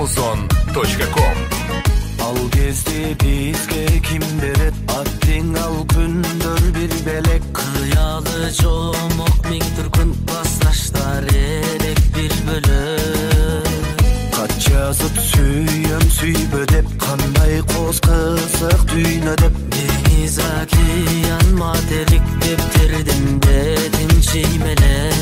ozon.com. Al gezdi bizge kim beret, attың al күндөр bir belek. Kıyalı çoğumuk min türkün baslaşlar erek bir bölük. Kaç yazıp süyem süybö dep, kanday qoz kızık düyne dep. Deniz okean materik deptirdim dedim çiymele.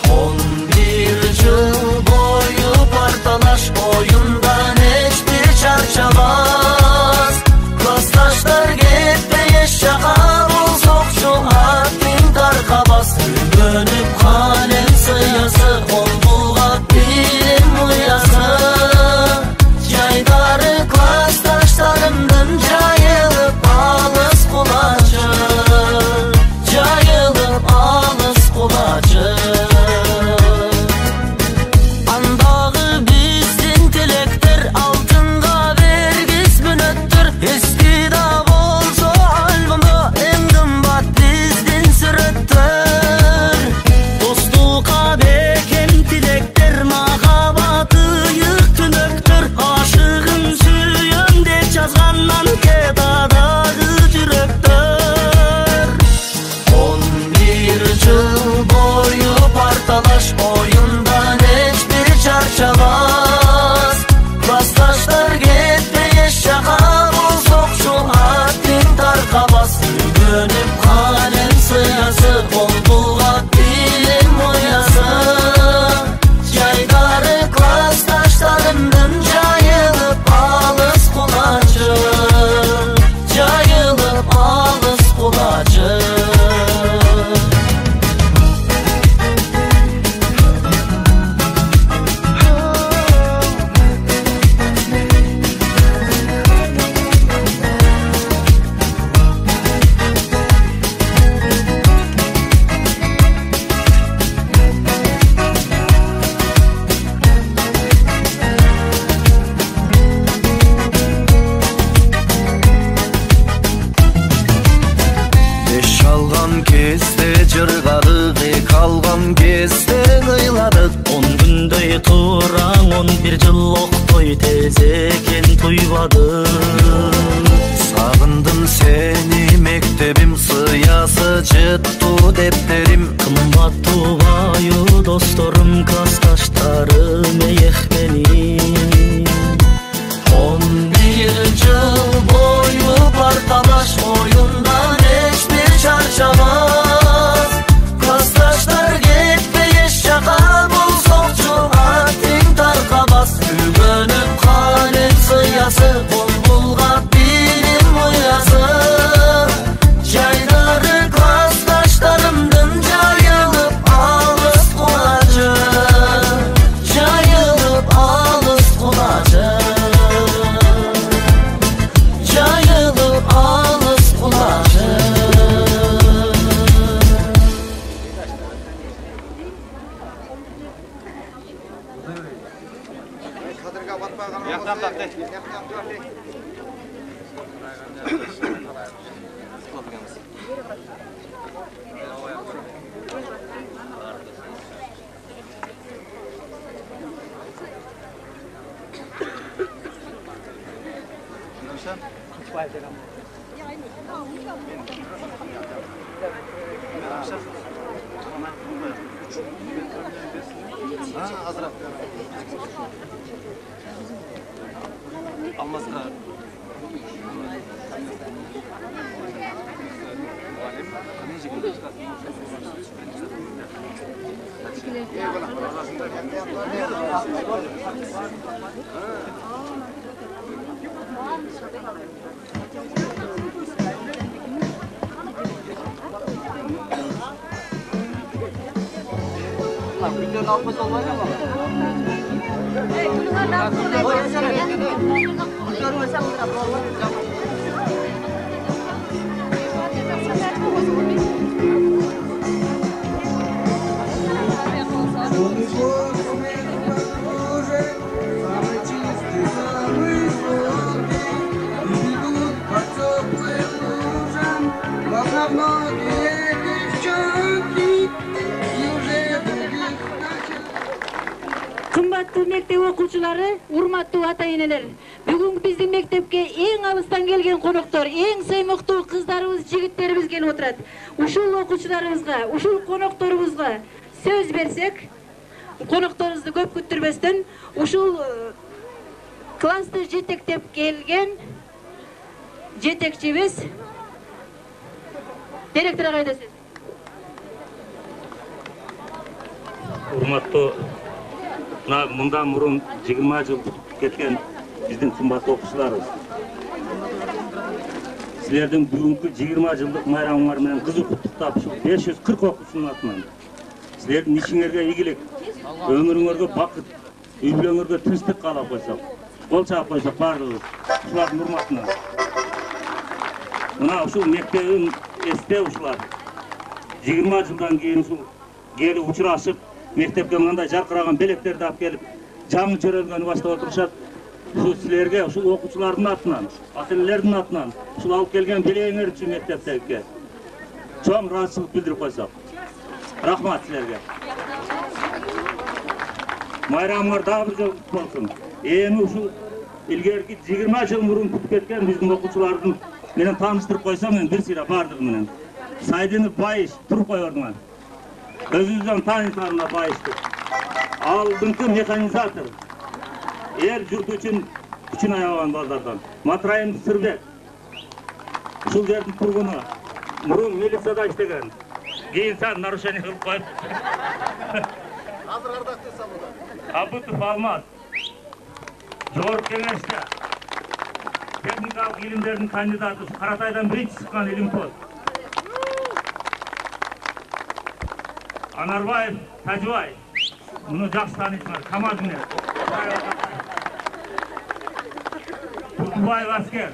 11 yıl boyu partalaş oyundan hiçbir çarçamaz. Klastaşlar gitti yaşağa bul sokçu attың tarkabas. Dönüp kalem sıyası ol bulgat bilim uyası. Yaydarı klastaşlarımdın cayılıp alız kulacı. Cayılıp alız kulacı. Oyundan hiçbir çarçamaz. Klastaşlar gitti yaşağa bul sokçu attың tarkabas. Dönüp kalem sıyası ol bulgat bilim uyası. Yaydarı klastaşlarımdın cayılıp alız kulacı. Cayılıp alız kulacı. Жырғалығы қалған кезде қиладық. 10 күндей тураң 11 жыл оқтой тез екен туйбады. Сағындым сені мектебім, сыясы жытту дептерим. Қымбат тубайы досторым, классташтарым ех менің. 11 жыл бойы парталаш oyundan hiçbir çarçamaz. Klastaşlar gitti yaşağa bul sokçu attың tarkabas. Gönüp kalem sıyası ol bulgat bilim uyası. Yaydarı klastaşlarımdın cayılıp alız kulacı. Cayılıp alız kulacı. Cayılıp alız kulacı. Almazsa video almaz olmayacak mı? Кымбаттуу мектеп окуучулары, урматтуу ата-энелер. Бүгүн биздин мектепке эң алыстан келген коноктор, эң сыймыктуу кыздарыбыз, жигиттерибиз келип отурат. Ушул окуучуларыбызга, ушул конокторубузга сөз берсек, конокторубузду көп күттүрбөстөн, ушул классты жетектеп келген жетекчибиз директор агайда сөз. Урматтуу мындан мурун 20 жыл кеткен биздин кымбаттуу окуучуларыбыз. Силердин бүгүнкү 20 жылдык майрамыңар менен кызык куттуктап, 540 окуучунун атынан силердин ишиңерге ийгилик, өмүрүңөргө бакыт, үй бүлөңөргө тынчтык каалап койсок, кол чаап койсок бардыгыбыз ушулардын урматына. Мына ушул мектебин эсте ушулар 20 жылдан кийин ушул келип учурашып, мектепке мындай жаркыраган белектерди алып келип, жаңы жөрөлгөнү баштап отурушат. Ушул силерге, ушул окуучулардын атынан, ата-энелердин атынан, ушул алып келген белегиңер үчүн мектептерге чоң ыраазычылык билдирип койсок. Рахмат силерге. Майрамыңар дагы бир жолу болсун. Эми ушул илгерки 20 жыл мурун бүтүп кеткен биздин окуучулардын менен тааныштырып койсом, мен бир сыйра бардыгы менен. Сайдынов Байыш туруп койордуңар. Өзүбүздөн таанитарына Байышты. Алдыңкы механизатор. Эл журт үчүн күчүн аябаган балдардан. Матраим Сырбек. Ушул жердин тургуну. Мурун милицияда иштеген. Кийин сан нарушение кылып коюп. Азыр ардактуу самуда. Абутов Алмаз. Жогорку кеңеште техникалык илимдердин кандидаты, Каратайдан биринчи чыккан илимпоз. Анарбаев Тажыбай. Муну жакшы таанисыңар, КамАЗ менен. Тургубаев аскер.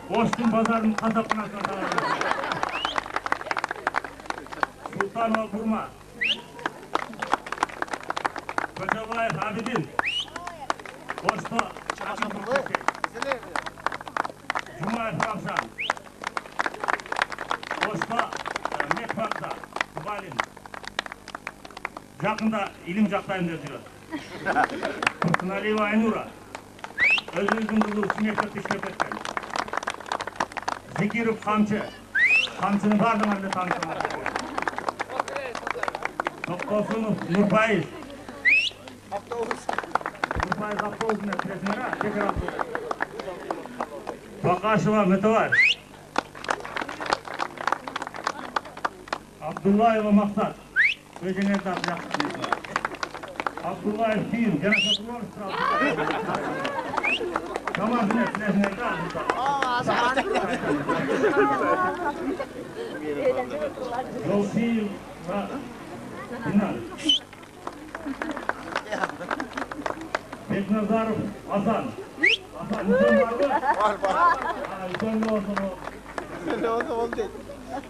Оштун базарынын касапканасына салат. Султанова Бурма. Кожобаев Абидин. Ошто Жумаев Рамзан. Ошто Мекбакта Балин. Жақында илим жактайын деп жүрөт. Турсуналиева Айнура. Өзүнүн кызы ушул мектепте иштеп кеткен. Зекиров Камчы. Камчынын бардыгын эле таанышыңар. Токосунов Нурбаев. Нурбаев автобусуна киресиңер, чекер автобус. Бакашева Метовар. Абдуллаева Максат. Өзіңерді аты жақсы. Абдуллаев Түйін, жана Сатулар Камазыне сілесіңерді Жолсиев Динар. Бекназаров Асан. Асан, үтен бар ғой? Бар. Үтен болсын ол. Үтен болсын дейді.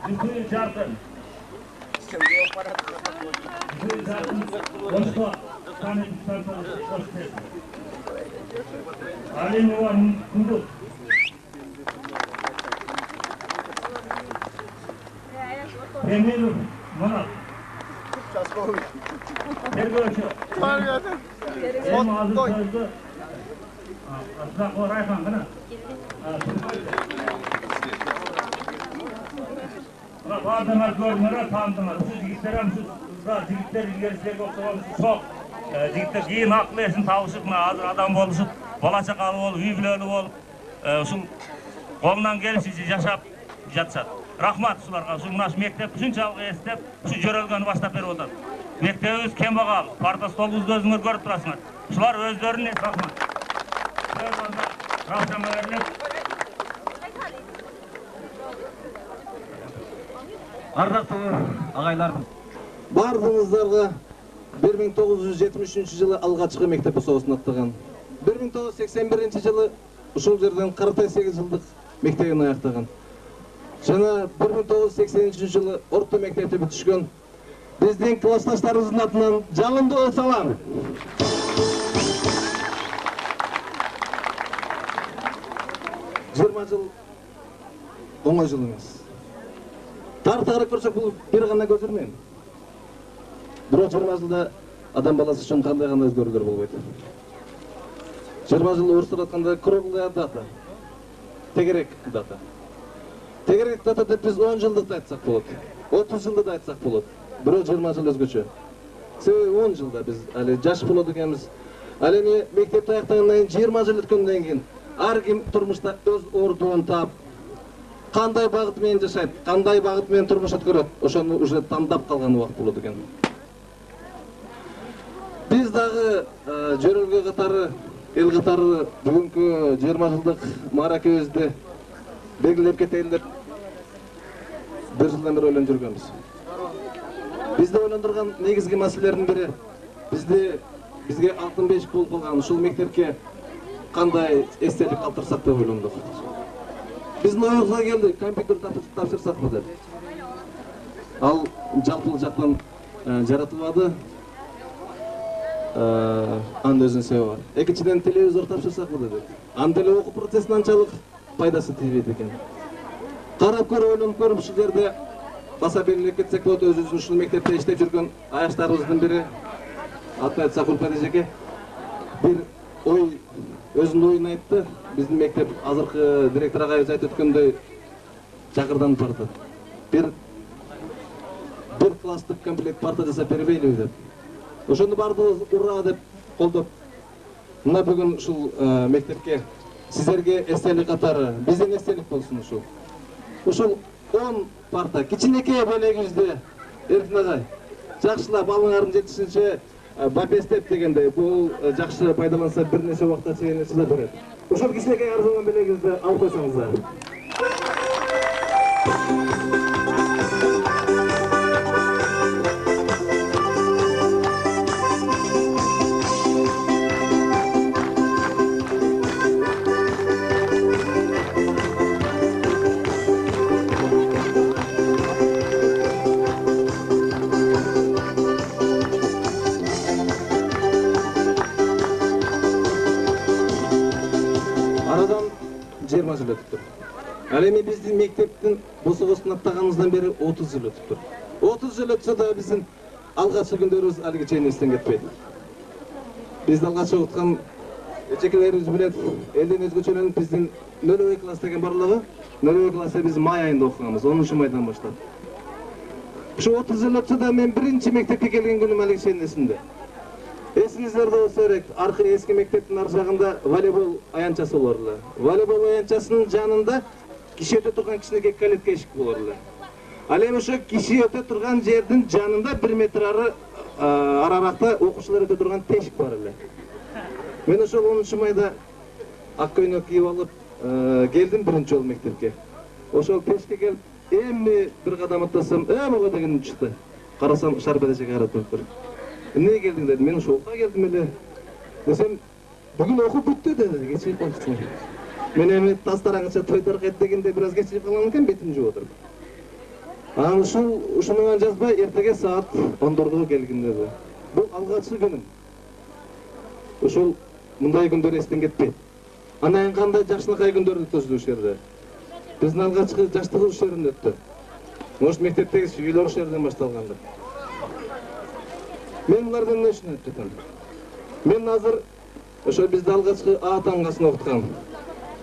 Жүзі жарқын. Алимова Кундук. Эмилов Манат. Тергөөчү. Эми азыр сөздү Асракова Райхан гана. Бардыңар көрдүңөр, таандыңар. Ушул жигиттерим жигиттер илгерисиерге окшогон чок. Жигиттер кийин акыл эсин табышып, азыр адам болушуп, бала чакалы болуп, үй бүлөлүү болуп, ушул колунан келишинче жашап жатышат. Рахмат ушуларга. Ушул мына мектеп ушунчалык эстеп, ушу жөрөлгөнү баштап берип атат. Мектебибиз кембагал, парта столубузду өзүңөр көрүп турасыңар. Ушулар өздөрүнүн рахмат. Рахмат берилет. Ардактуу агайлар, Бардыңыздарга 1973 жылы алгачкы мектеп особусун аттаган. 1981 жылы ушул жерден Каратай 8 жылдык мектебин аяктаган. Жана 1983 жылы орто мектепти бүтүшкөн биздин классташтарыбыздын атынан жалындуу салам. Жыйырма жыл оңой жыл эмес. Тарта карап көрсөк бул бир гана көзөрмөн. Бирок 20 жылда адам баласы үчүн кандай өзгөрүүлөр болбойт. 20 жыл орыстар атканда круглая дата. Тегерек дата. Тегерек дата деп биз 10 жылдыкты айтсак болот. 30 жылды да айтсак болот. Бирөө 20 жыл өзгөчө. Себеби 10 жылда биз али жаш болот экенбиз. Ал эми мектепти аяктагандан кийин 20 жыл өткөндөн кийин ар ким турмушта өз ордуун таап, кандай багыт менен жашайт, кандай багыт менен турмуш өткөрөт, ошону уже тандап калган убакыт болот экен. Биз дагы жөрөлгө катары, эл катары бүгүнкү 20 жылдык мааракебизди белгилеп кетейин деп бир жылдан бери ойлонуп жүргөнбүз. Бизди ойлондурган негизги маселелердин бири бизге алтын бешик болуп калган ушул мектепке кандай эстелик калтырсак деп ойлондук. Биздин оюбузга келди, компьютер тапшырсакпы деп. Ал жалпылуу жактан жаратылбады. Анын өзүнүн себеби бар. Экинчиден телевизор тапшырсакпы деди. Аны деле окуу процессине анчалык пайдасы тийбейт экен. Карап көрүп, ойлонуп көрүп ушул жерде баса белгилеп кетсек болот, өзүбүздүн ушул мектепте иштеп жүргөн аяштарыбыздын бири атын айтсак Урпат эжеке бир ой өзүнүн оюн айтты. Биздин мектеп азыркы директор агайыбыз айтып өткөндөй жакырданып барды. Бир класстык комплект парта жасап бербейлиби деп. Ошону бардыгыбыз ура деп колдоп, мына бүгүн ушул мектепке сиздерге эстелик катары бизден эстелик болсун ушул. Ушул 10 парта кичинекей белегибизде Эркин агай жакшылап балыңардын жетишинче бапестеп дегендей бул жакшы пайдаланса бир нече убакытта чейин нерсе берет. Ошол кичинекей арзанган белегибизди алып койсоңуздар. Ал эми биздин мектептин босогосун аттаганыбыздан бери 30 жыл өтүптүр. 30 жыл өтсө да биздин алгачкы күндөрүбүз алиге чейин эстен кетпейт. Бизди алгач окуткан эчекелерибиз билет, элден өзгөчөлөнүп биздин нөлөбөй класс деген барлыгы, нөлөбөй классты биз май айында окуганбыз, 10-майдан баштап. Ушу 30 жыл өтсө да мен биринчи мектепке келген күнүм алиге чейин эсимде. Эсиңиздерде болсо керек, аркы эски мектептин ар жагында волейбол аянтчасы болор эле. Волейбол аянтчасынын жанында киши өтө турган кичинекей калетка эшик болор эле. Ал эми ошо киши өтө турган жердин жанында 1 метр араракта окуучулар өтө турган тешик бар эле. Мен ошол 10-майда ак көйнөк кийип алып келдим биринчи жолу мектепке. Ошол тешикке келип эми бир кадам аттасам, мага деген чыкты. Карасам Шарбет эжеге карап туруптур. Эмнеге келдиң дедим, мен ошо окууга келдим эле. Десем, бүгүн окуу бүттү деди, кечирип калыпсың. Мен эми тастараңызча тойдор кет дегенде бир аз кечирип калган экен, бетим жууп отуруп. Анан ушуну жазбай эртеге саат 14-го келгин деди. Бул алгачкы күнүм. Ушул мындай күндөр эстен кетпейт. Анан кандай жакшынакай күндөр өткөздү ушул жерде. Биздин алгачкы жаштык ушул жерден өттү. Мош мектептеги сүйүлөр ушул жерден башталгандыр. Мен булардан эмне үчүн айтып жатам? Мен азыр ошо бизди алгачкы А тамгасын окуткан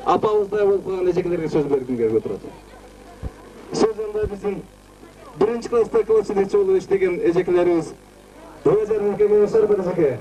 апабыздай болуп калган эжекелерге сөз бергим келип отурат. Сөз анда биздин биринчи класста класс жетекчи болуп иштеген эжекелерибиз Дөөжөрүнкө менен Шарбет эжеке.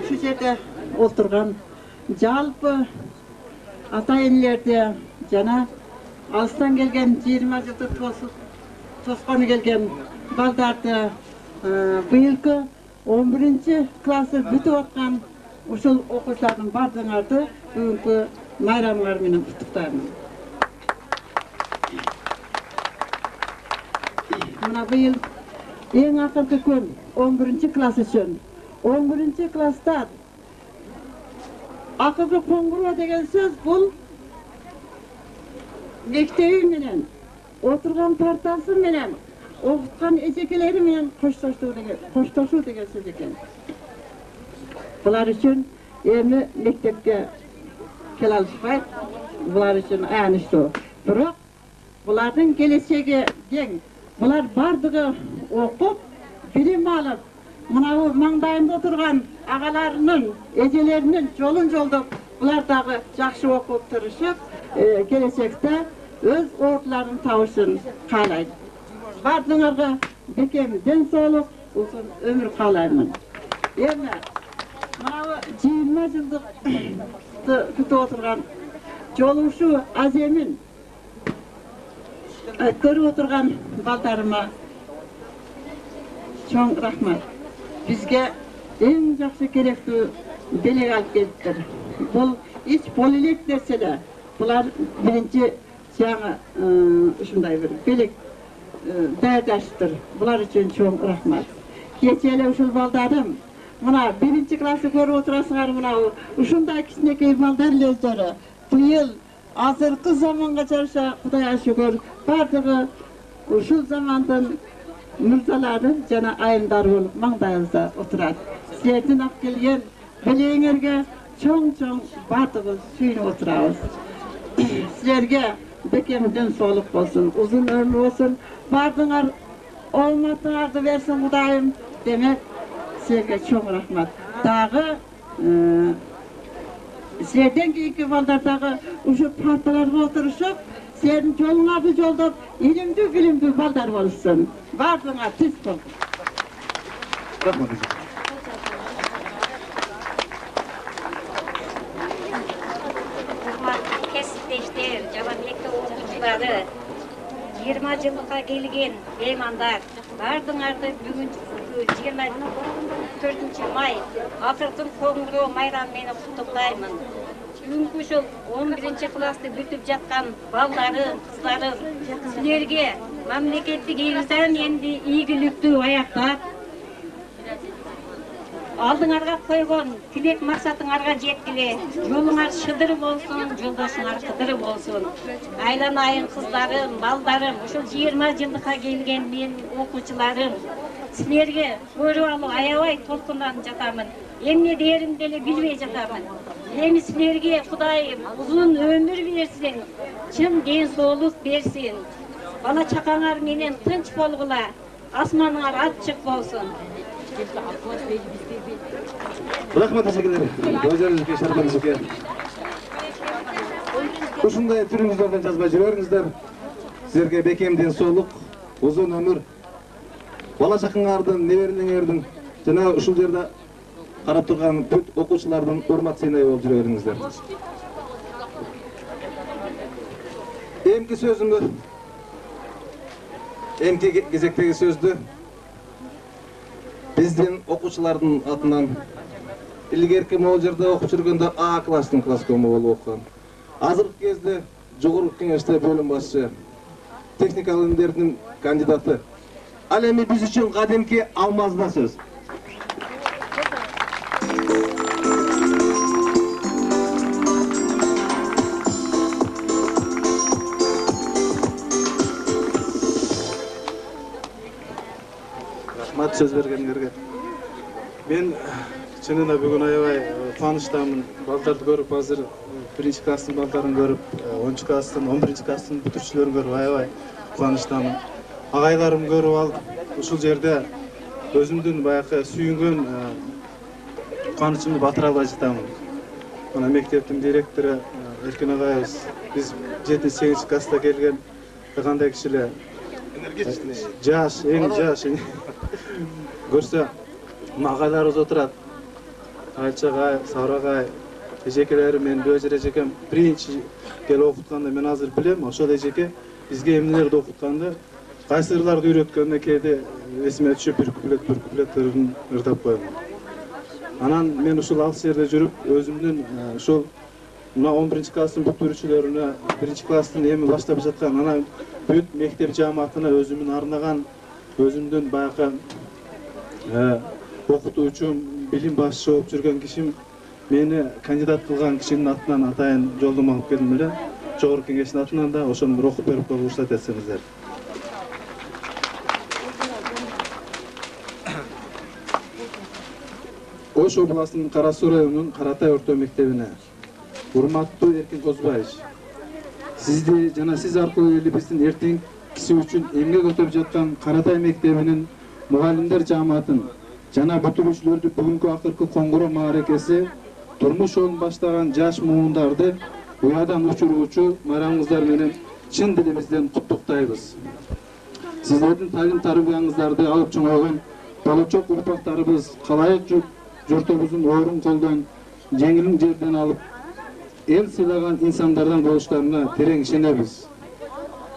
Şu жерде oturgan жалпы ата-энелерде жана алыстан келген 20 жылды тоскону келген балдарды быйылкы 11 классы бүтүп аткан ушул окуучулардын бардыгыңарды бүгүнкү майрамыңар менен куттуктаймын. Мына быйыл эң акыркы күн 11 класс үчүн. 11 класста акыркы коңгуроо деген сөз бул мектеби менен, отурган партасы менен, окуткан эжекелери менен коштошуу деген сөз экен. Булар үчүн эми мектепке келе алышпайт, булар үчүн аянычтуу. Бирок булардын келечеги кең. Булар бардыгы окуп, билим алып, мынау маңдайында отурган агаларынын, эжелеринин жолун жолдоп, булар дагы жакшы окуп тырышып, келечекте өз ордуларын табышын каалайт. Бардыгыңарга бекем ден соолук, узун өмүр каалаймын. Эми мынау 20 жылдыкты күтүп отурган жолугушу аземин көрүп отурган балдарыма чоң рахмат. Бизге эң жакшы керектүү белек алып келиптир. Бул эч боло элек нерсе эле. Булар биринчи жаңы ушундай бир белек даярдаштыр. Булар үчүн чоң рахмат. Кече эле ушул балдарым мына 1 классы көрүп отурасыңар, мына ушундай кичинекей балдар эле өздөрү. Быйыл азыркы заманга жараша Кудайга шүгүр бардыгы ушул замандын мырзалары жана айымдары болуп маңдайыбызда отурат. Силердин алып келген белегиңерге чоң бардыгыбыз сүйүнүп отурабыз. Силерге бекем ден соолук болсун, узун өмүр болсун, бардыңар ооматыңарды берсин Кудайым. Демек силерге чоң рахмат. Дагы силерден кийинки балдар дагы ушу парталарга отурушуп, силердин жолуңарды жолдоп, илимдүү билимдүү балдар болушsun. Бардыңар тиз болсун. Рахмат. Кесиптештер, жана мектеп окуучулары, 20 жылга келген меймандар, бардыңарды бүгүн 24 май акыркы коңгуроо майрамы менен куттуктаймын. Бүгүнкү ушул 11 классты бүтүп жаткан балдарым, кыздарым, силерге мамлекеттик элден энди ийгиликтүү аяктап, алдыңарга койгон тилек максатыңарга жеткиле, жолуңар шыдыр болсун, жолдошуңар кыдыр болсун. Айланайын кыздарым, балдарым, ушул 20 жылдыкка келген мен окуучуларым, силерге көрүп алып аябай толкундан жатамын. Эмне дээримди эле билбей жатамын. Эми силерге Кудайым узун өмүр берсин, чын ден соолук берсин. Бала чакаңар менен тынч болгула, асманыңар ачык болсун. Рахмат эжекелер. Өзүңүзгө шарман эжеке. Ушундай түрүңүздөрдөн жазбай жүрөңүздөр. Силерге бекем ден соолук, узун өмүр. Бала чакаңардын, неберелериңердин жана ушул жерде карап турган бүт окуучулардын урмат сыйнай болуп жүрө бериңиздер. Эмки сөзүмдү, эмки кезектеги сөздү биздин окуучулардын атынан илгерки могул жерде окуп жүргөндө А класстын класскому болуп окуган. Азыркы кезде жогорку кеңеште бөлүм башчы, техникалык илимдердин кандидаты. Ал эми биз үчүн кадимки алмазда сөз. Рахмат сөз бергендерге. Мен чынында бүгүн аябай кубанычтамын. Балдарды көрүп, азыр 1 класстын балдарын көрүп, 10 класстын, 11 класстын бүтүрүүчүлөрүн көрүп аябай кубанычтамын. Агайларым көрүп алып, ушул жерде өзүмдүн баягы сүйүнгөн кубанычымды батыра албай жатамын. Мына мектептин директору Эркин агайыбыз, биз 7-8 класста келген кандай кишилер жаш, эң жаш көрсө агайларыбыз отурат. Айча агай, Сара агай, эжекелери мен Бөжөр эжекем биринчи келип окутканда мен азыр билем, ошол эжеке бизге эмнелерди окутканды кайсырларды үйрөткөнүнө кээде эсиме түшүп бир куплеттерин ырдап коем. Анан мен ушул алыс жерде жүрүп өзүмдүн ушул мына 11 класстын бүтүрүүчүлөрүнө 1 класстын эми баштап жаткан анан бүт мектеп жааматына өзүмдүн арнаган өзүмдүн баягы окутуучум, билим башчы болуп жүргөн кишим мени кандидат кылган кишинин атынан атайын жолдомо алып келдим эле. Жогорку кеңештин атынан да ошону окуп берип коюп уруксат этсеңиздер. Ош областынын Кара Суу районунун Каратай орто мектебине урматтуу Эркин Козбаевич, сизди жана сиз аркылуу элибиздин эртеңкиси үчүн эмгек өтөп жаткан Каратай мектебинин мугалимдер жааматын жана бүтүрүүчүлөрдү бүгүнкү акыркы коңгуроо мааракеси турмуш жолун баштаган жаш муундарды уядан учуруучу майрамыңыздар менен чын дилибизден куттуктайбыз. Сиздердин талим тарбияңыздарды алып чоңойгон болочок урпактарыбыз калайык журтубуздун орун колдон жеңилин жерден алып эл сыйлаган инсандардан болуштарына терең ишенебиз.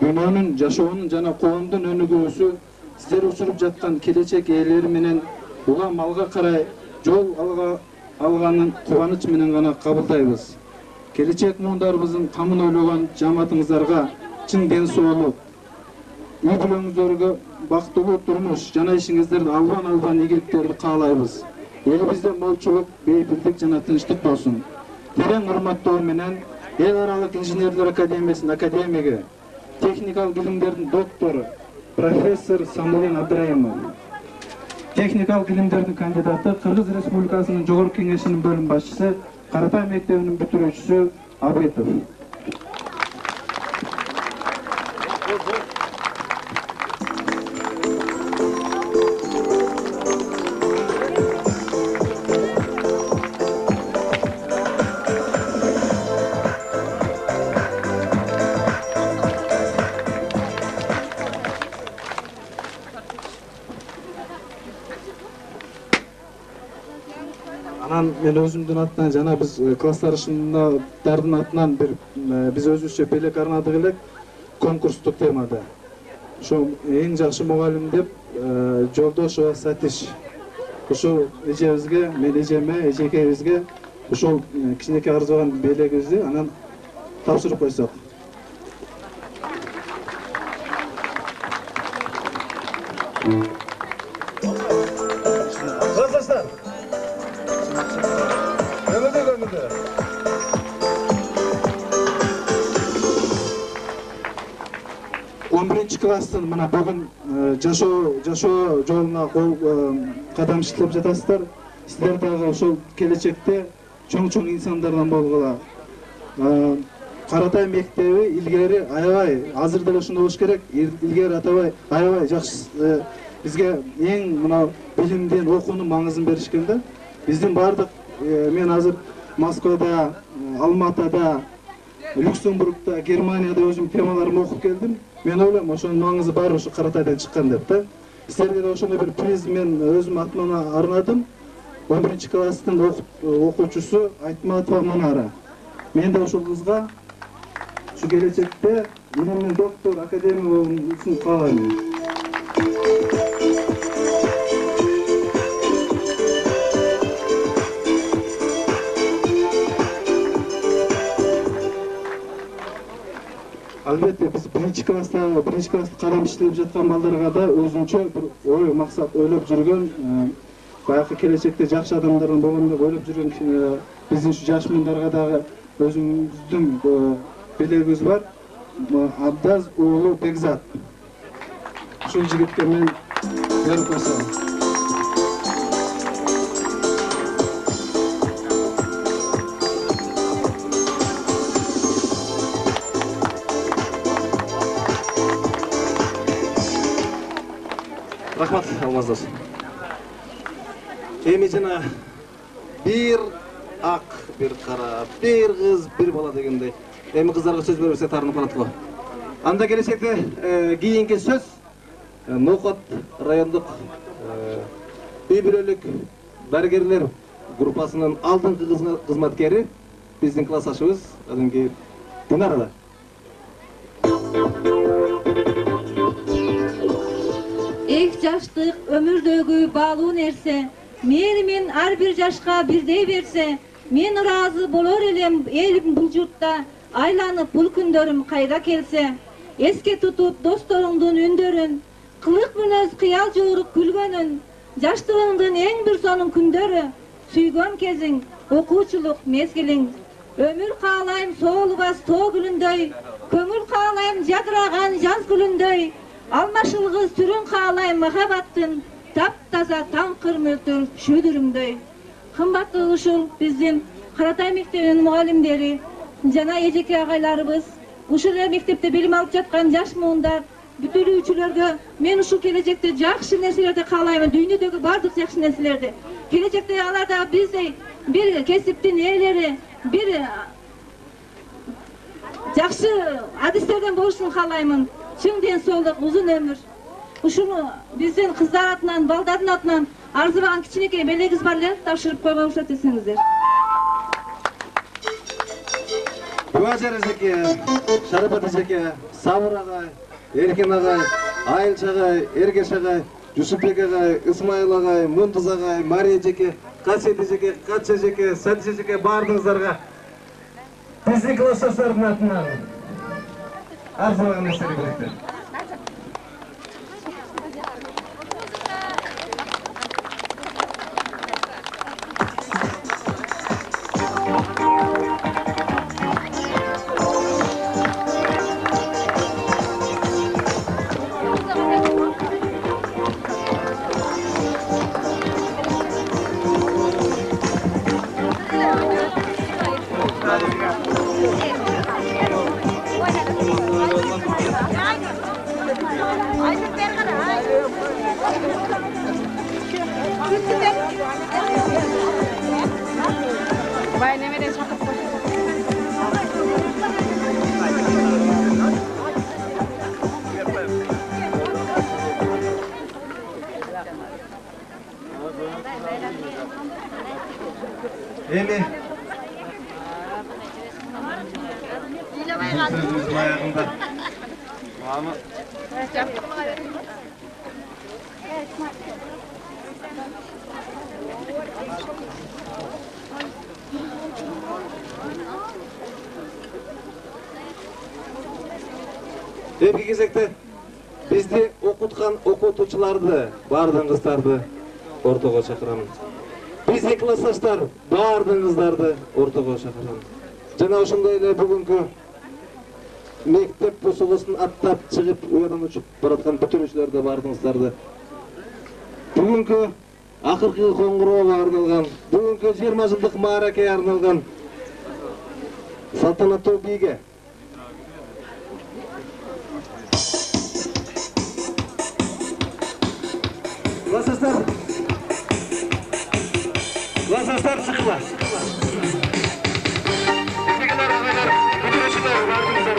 Дүйнөнүн, жашоонун жана коомдун өнүгүүсү сиздер учуруп жаткан келечек ээлери менен улам алга карай жол алганын кубаныч менен гана кабылдайбыз. Келечек муундарыбыздын камын ойлогон жааматыңыздарга чын ден соолук, үй бүлөңүздөргө бактылуу турмуш жана ишиңиздерди албан ийгиликтерди каалайбыз. Элибизде молчулук, бейбирдик жана тынчтык болсун. Терең урматтоо менен Эл аралык инженерлер академиясынын академиги, техникалык илимдердин доктору, профессор Самулин Абдраимов, техникалык илимдердин кандидаты, Кыргыз Республикасынын Жогорку Кеңешинин бөлүм башчысы, Каратай мектебинин бүтүрүүчүсү Абетов. Мен өзүмдүн атынан жана биз классташымдардын атынан биз өзүбүзчө белек арнадык элек конкурстук темада. Ошо эң жакшы мугалим деп Жолдошова Сатиш. Ошол эжебизге, мен эжеме, эжекебизге ошол кичинекей арзыган белегибизди анан тапшырып койсок. Классташтар, 11 класстын мына бүгүн жашоо жолуна кадам иштеп жатасыздар. Сиздер дагы ошол келечекте чоң инсандардан болгула. Каратай мектеби илгери аябай, азыр деле ошондой болуш керек. Илгери аябай жакшы бизге эң мына билимдин, окуунун маңызын беришкен да. Биздин бардык мен азыр Москвада, Алматада, Люксембургда, Германияда өзүм темаларымды окуп келдим. Мен ойлойм ошонун маңызы бар ошо Каратайдан чыккан деп да. Силерге да ошондой бир приз мен өзүм атынан арнадым. 11 класстын окуучусу Айтматова Манара. Мен да ошол кызга ушу келечекте илимдин доктор, академик болуун үчүн каалайм. Албетте биз биринчи класста кадам иштеп жаткан балдарга да өзүнчө бир ой, максат ойлоп жүргөн, баягы келечекте жакшы адамдардын болом деп ойлоп жүргөн биздин ушу жаш муундарга дагы өзүбүздүн белегибиз бар. Абдаз уулу Бекзат. Ушул жигитке мен берип койсом. Рахмат, Алмаздос. Эми жана бир ак, бир кара, бир кыз, бир бала дегендей. Эми кыздарга сөз бербесе таарынып калат го. Анда келечекте кийинки сөз Нокот райондук үй бүлөлүк дарыгерлер группасынын алдыңкы кызматкери, биздин классташыбыз кадимки Динара. жаштык өмүрдөгү баалуу нерсе. Мээримин ар бир жашка бирдей берсе, мен ыраазы болор элем элим бул журтта айланып бул күндөрүм кайра келсе. Эске тутуп досторуңдун үндөрүн, кылык мүнөз кыял жууруп күлгөнүн, жаштыгыңдын эң бир сонун күндөрү, сүйгөн кезиң, окуучулук мезгилиң. Ömür kağlayım soğulubas toğ gülünдөй, köngül kağlayım jadırağan jaz gülünдөй, almaşılgı sürün kağlayım mahabattın, tap-taza tankır mültür şüdürümдөй. Kımbattı uşul bizim Karatay Mektebi'nin muallimleri, jana ejeki agaylarыбыз, ушул мектепте билим алып жаткан жаш муундар, бүтүрүүчүлөргө мен ушул келечекте жакшы нерселерди каалайм, дүйнөдөгү бардык жакшы нерселерди. Келечекте алар да биздей бир кесиптин ээлери, bir жақсы адистерден болушун каалаймын. Чың денсаулык, узун өмүр. Ушуну биздин кыздар атынан, балдардын атынан арзыбаган кичинекей белегиз бар эле, тапшырып койгон уруксат этсеңиздер. Буажар эжеке, Шарапат эжеке, Сабыр агай, Эркен агай, Айылчы агай, Эргеш агай, Жусупбек агай, Исмайыл агай, Мундуз агай, Мария эжеке, Касет эжеке, Катча эжеке, Садиш эжеке бардыңыздарга биздин классташтардын атынан арзыбаган нерсени бериптир. Эми сөзүбүздүн аягында эки кезекте бизди окуткан окутуучуларды, баардыгыңыздарды ортого чакырам. Биздин классташтар баардыгыңыздарды ортого чакырам. Жана ошондой эле бүгүнкү мектеп босогосун аттап чыгып уядан учуп бараткан бүтүрүүчүлөрдү баардыгыңыздарды бүгүнкү акыркы коңгуроого арналган, бүгүнкү 20 жылдык мааракеге арналган салтанаттуу бийге классташтар чыкма. Эжекелер, агайлар, бүтүрүүчүлөр бардыңыздар.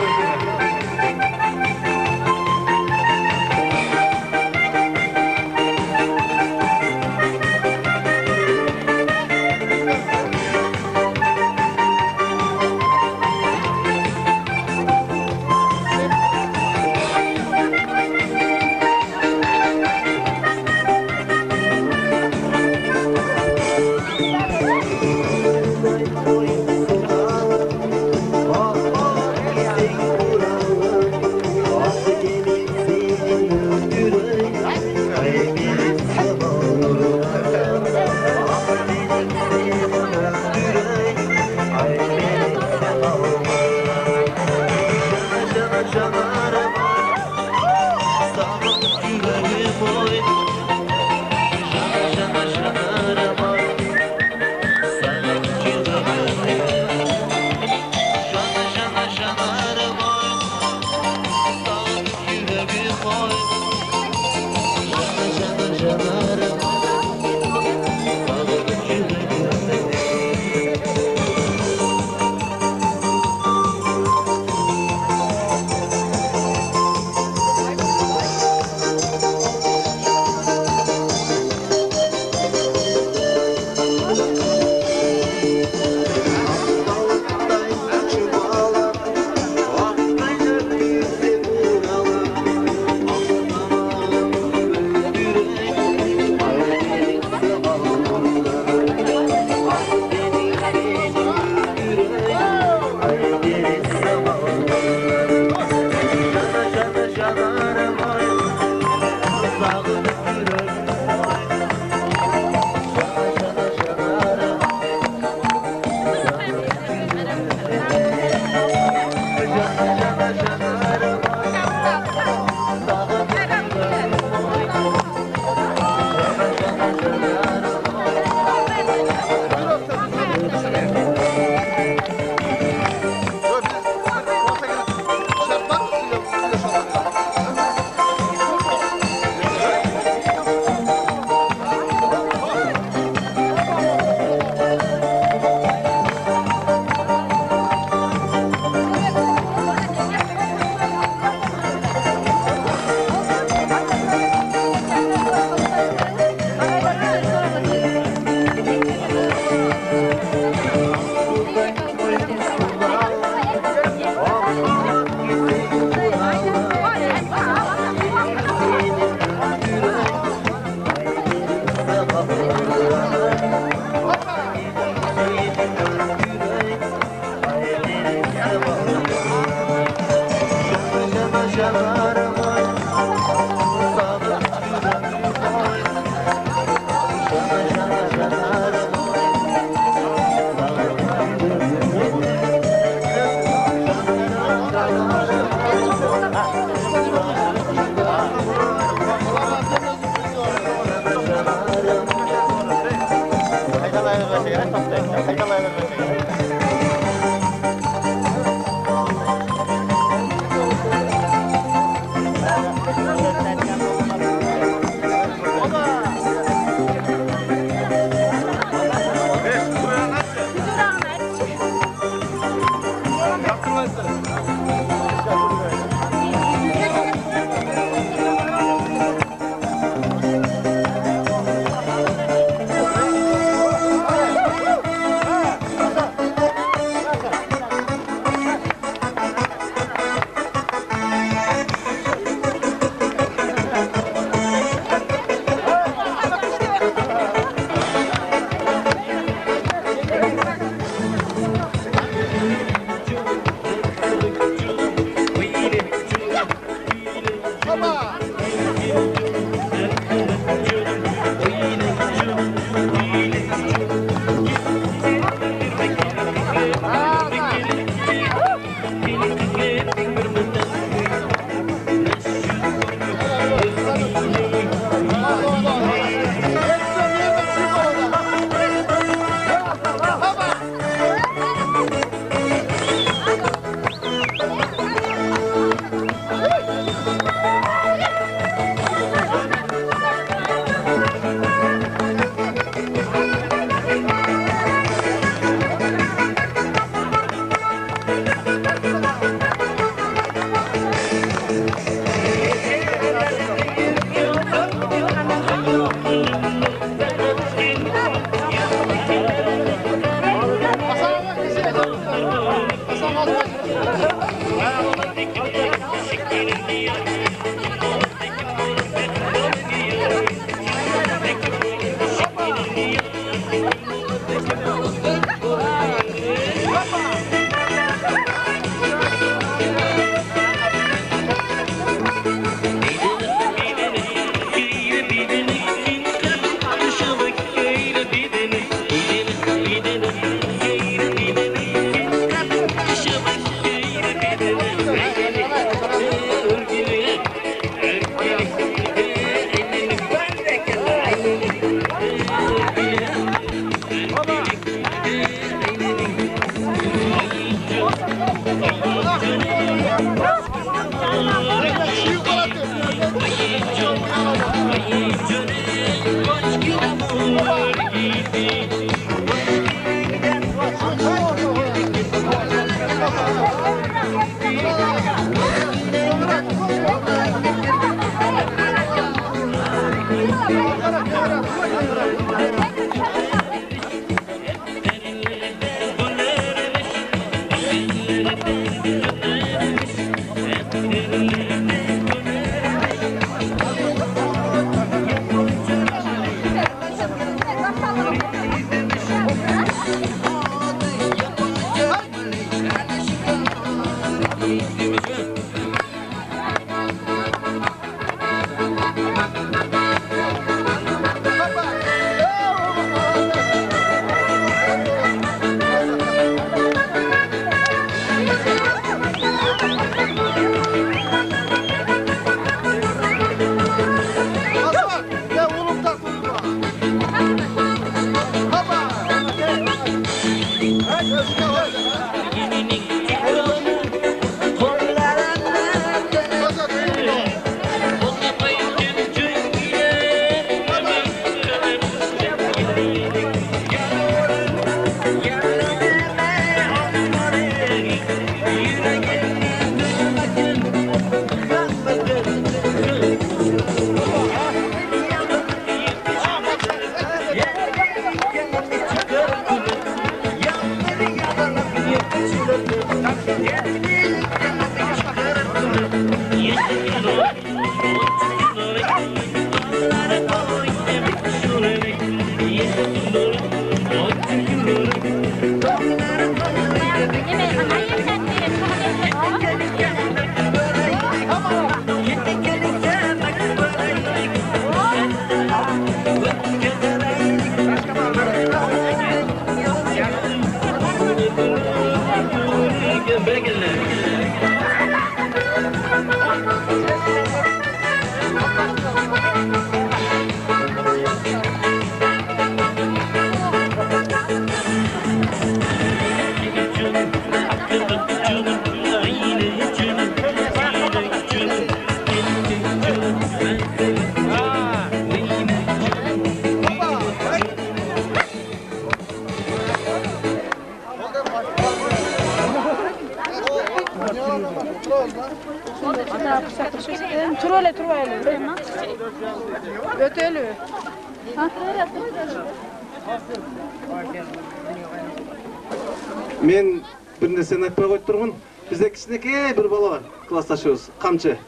Мен bir нерсени айтпай коюп турмун. Бизде кичинекей bir бала бар, классташыбыз, Камчы.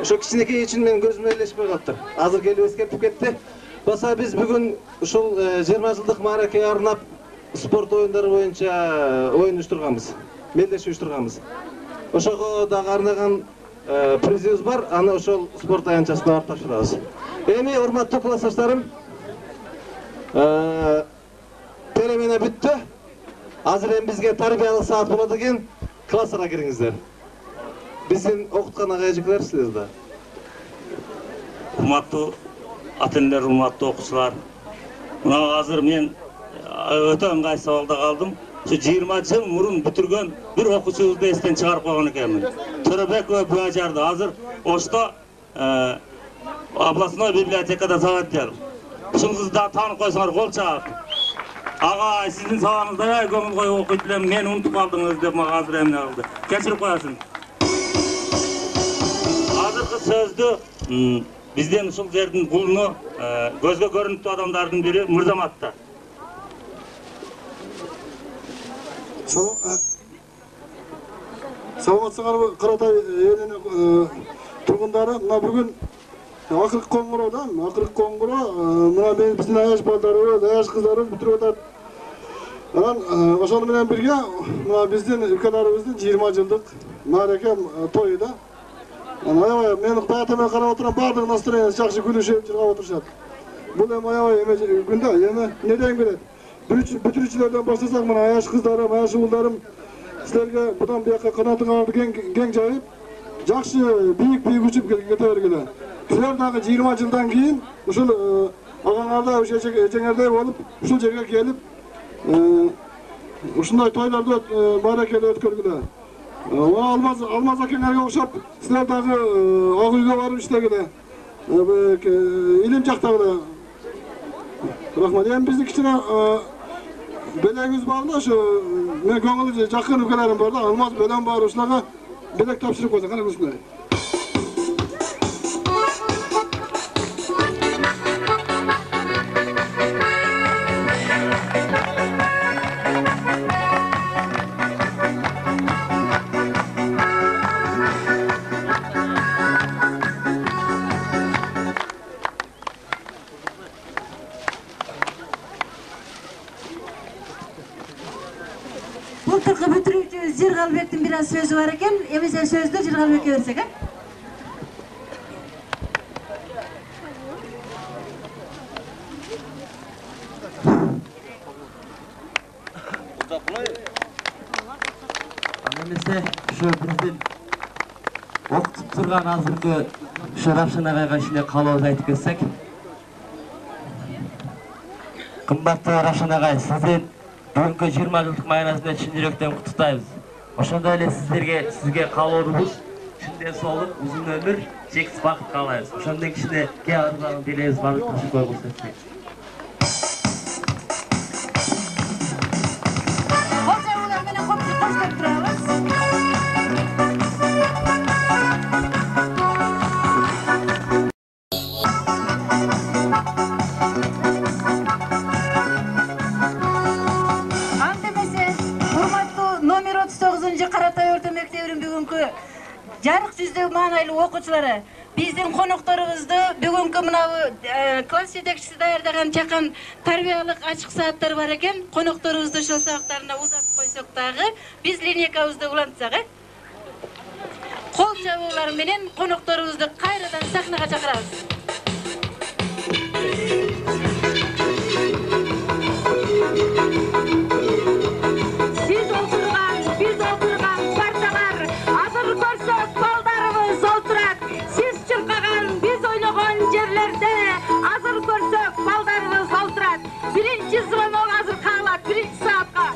Ошо кичинекей үчүн мен көзүмө элешпей калыптыр. Азыр келип эскертип кетти. Баса биз бүгүн ушул 20 жылдык мааракеге арнап спорт оюндары боюнча оюн уюштурганбыз. Мелдешип уюштурганбыз. Ошого дагы арнаган призибиз бар. Аны ошол спорт аянтчасына барып тапшырабыз. Эми урматтуу классташтарым, перемена бүттү. Азыр эми бизге тарбиялык саат болот экен. Классына кириңиздер. Биздин окуткан агайжыклар силер да. Урматтуу ата-энелер, урматтуу окуучулар. Мына азыр мен өтө ыңгай сабалда калдым. Şu 20 жыл мурун бүтүргөн бир окуучубузду эстен чыгарып койгон экенмин. Төрөбекова Буажарды азыр Ошто областной библиотекада заводтер. Ушуңузду да таанып койсоңор кол чаап. Ага, сиздин сабагыңызда көңүл коюп окуйт элем, мени унутуп калдыңыз деп мага азыр эмне кылды. Кечирип коесуң. көздü bizden ушул жердин кулуну көзгө көрүнүктүү адамдардын бири Мырзаматта. Саламатсыңарбы Каратай элинин тургундары? Мына бүгүн Акыркы Коңгуроода, Акыркы Коңгуроо мына биздин аяш балдарыбыз, аяш кыздарыбыз бүтүрүп атат. Анан ошону менен бирге мына биздин өлкөлөрүбүздүн 20 жылдык маареке тою да. Аябай мен баятеме карап отурам, баардык настроениясы жакшы күлүшүп жыргап отурушат. Бул эми аябай эме күндө эми не дейм берет. Бүтүрүүчүлөрдөн баштасак мына аяш кыздарым, аяш уулдарым силерге будан бияка канатыңарды кең жайып, жакшы бийик учуп кете бергиле. Силер дагы 20 жылдан кийин ушул агаңарда эжеңердей болуп, ушул жерге келип, ушундай тойлорду маарекелеп өткөргүлө. Алмаз акеңерге окшоп, силер дагы ак үйгө барып иштегиле. Илим жактагыле. Рахмат. Эми биздин кичине белегибиз бар да, ошо мен көңүл жакын өлкөлөрүм бар да, Алмаз белем бар, ушуларга белек тапшырып койсок, кана ушундай. Былтыркы бүтүрүүчүбүз Жыргалбектин бир аз сөзү бар экен. Эмесе сөздү Жыргалбекке берсек, Эмесе ошо биздин окутуп турган азыркы ошо Равшан агайга кичине каалообузду айтып кетсек. Кымбаттуу Равшан агай, сиздин бүгүнкү 20 жылдык майрамыңызды чын жүрөктөн куттуктайбыз. Ошондой эле сизге каалообуз чынден соолук, узун өмүр, чексиз бакыт каалайбыз. Ошондон кичине кээ арзанын билебиз, баардык ташып койгусу. Каратай орто мектебинин бүгүнкү жарык жүздүү маанайлуу окуучулары, биздин конокторубузду бүгүнкү мынабу класс жетекчиси даярдаган чакан тарбиялык ачык сааттар бар экен. Конокторубузду ошол сабактарына узатып койсок дагы, биз линейкабызды улантсак, кол чабуулар менен конокторубузду кайрадан сахнага чакырабыз. Birinci sıramol hazır kağılat, birinci saatga.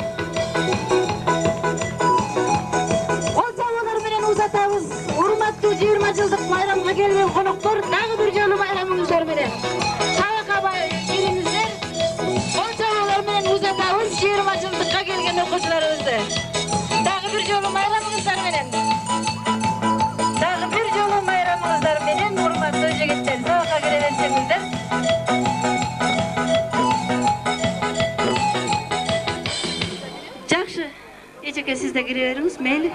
Kol çabуулар менен узатабыз. Урматтуу 20 жылдык майрамга келген коноктор, дагы бир жолу майрамыңыздар менен. Кабакабай келиңиздер. Кол чабуулар менен узатабыз 20 жылдыкка келген окуучуларыбызды. Дагы бир жолу майрамыңыздар менен. Дагы бир жолу майрамыңыздар менен, урматтуу жигиттер, сабакка келе берсеңиздер. Эжеке, сиз да кире бериңиз, мейли.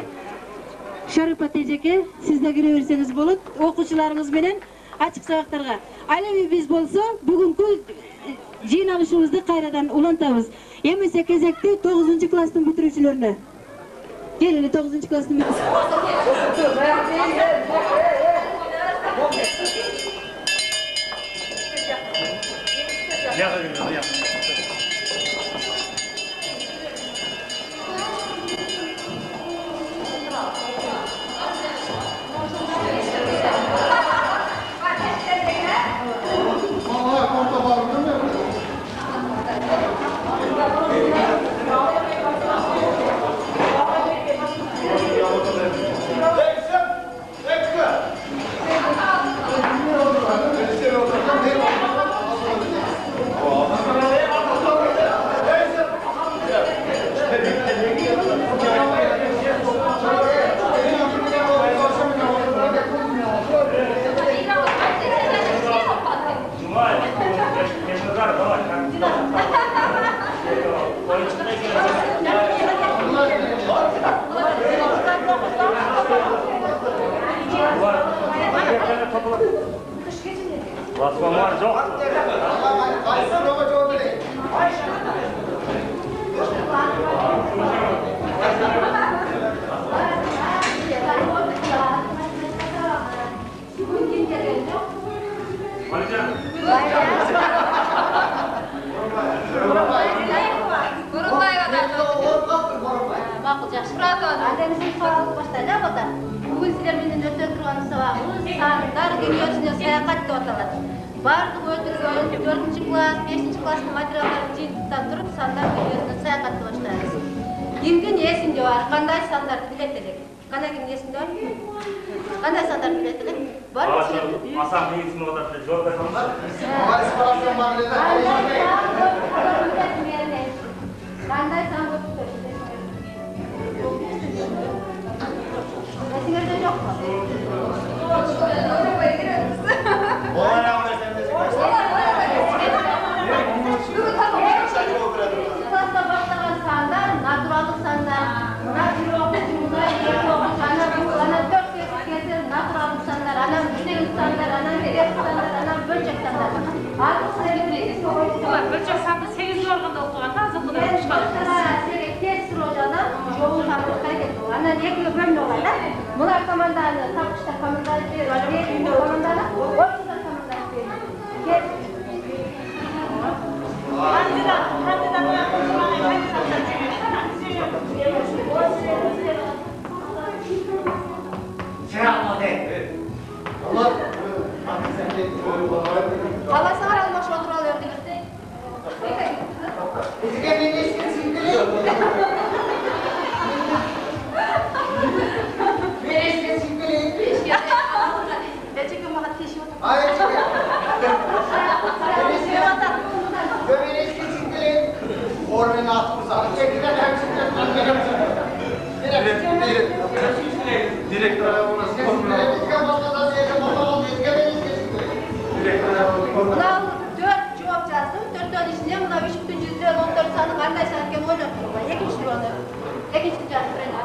Шарипат эжеке, сиз да кире берсеңиз болот, окуучуларыңыз менен ачык сабактарга. Ал эми биз болсо бүгүнкү жыйналышыбызды кайрадан улантабыз. Эмесе кезекти 9 класстын бүтүрүүчүлөрүнө. Келели 9 класстын Basmalar yok. Annenizin sağlığı başlaydı ama da bugün sizler menden öte turgan sabahımız sağlıklar dünyasında sayahat деп аталат. Бардық өтірген 4-ші класс, 5-ші класстың материалдарын жиынтықтан тұрып сандар дүниесіне саяхатты баштаймыз. Кимдин есінде бар, қандай сандарды билет элек? Канагин есінде бар? Қандай сандарды билет элек? Бар? Асан есімі оларды жооп берсеңіз. Қандай сан көп? Есіңізде жоқ па? Класста баштаган сандар, натуралдык сандар, мына 1 окуучу, мына 2 окуучу, анан 4 кесир натуралдык сандар, анан 8 сандар, анан 5 сандар, анан бөлчөк сандар. Аты силерге билесиз. Бөлчөк санды 8 барганда окуганда азыркыда окушкан. Тез срожада жолун табууга аракет кылып, анан 2 бөлүнүп алат да. Мына команданы тапкычтар команданы берип, команданы оюндар команданы берип. Қаласыңар алмашып отыра бердіңіз. Бізге мен ескен сіңділер. Мен ескен сіңділер. Ечеке маған кешіп отыр. Мен ескен сіңділер. Ормен атымызан. Екіден Директор Мынау 4 жооп жаздым, 4-төн ичинде мына 3.114 саны кандай сан экенин ойлоп турган. Экинчи суроону. Экинчи жазып берем.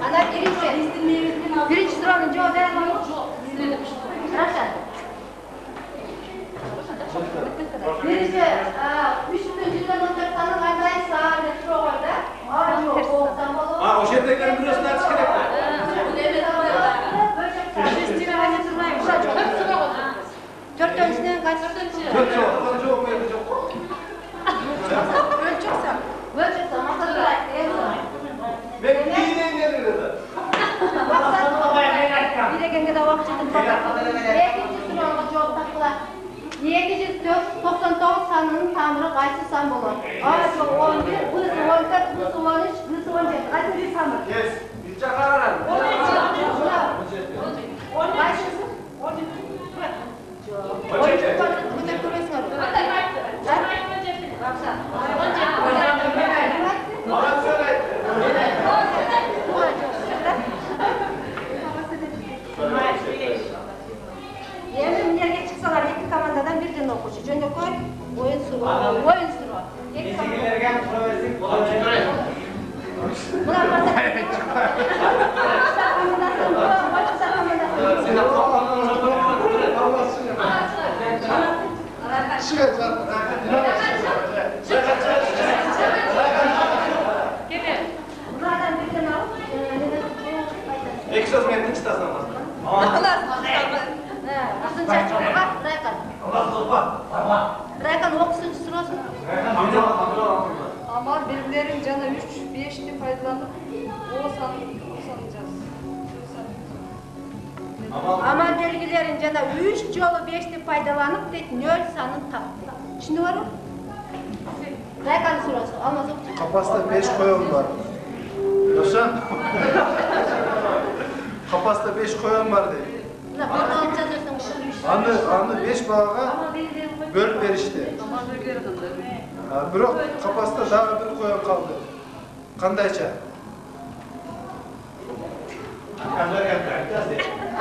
Ana birinci sıranın cevabı verelim. Raşat. Birinci, 3.114 tane kayday sağırdı şurada. O şehirdekilerin biliyorsun ders gerek. Dörtüncüden kaç? Ölçeksen. Ölçeksen. Ben bildiğin yerim dedi. Bir egenge de vakçıdın. Ekinci sıralama cevap takılar. 299 sanının tamırı qaysı san olur? A, 11, B'si 14, B'si 13, B'si 17. Qaysı bir tamır? Kes. Bir çakarar. 17. Qaysı? 17 çıksalar iki komandadan birden okuyucu. Jönököy, oyun suru. Eskilerden provesin. Bunlar bunlardan birden alıp Ek söz metni çıtasın ama. Raykan okusun sırası. Ama birimlerin canı 3-5'te faydalanıp o sanacağız. Aman belgilerin cana 3 jolu 5'te faydalanıp deyip nöl sanın taptı. Şimdi var mı? Raykan sırası. Almaz okuyacak. Kapasite 5 koyun var. Yaşa. 5 koyan var deydi. Anı 5 bağaga bölüp berişti. Bирок капаста дагы бир коян калды. Кандайча?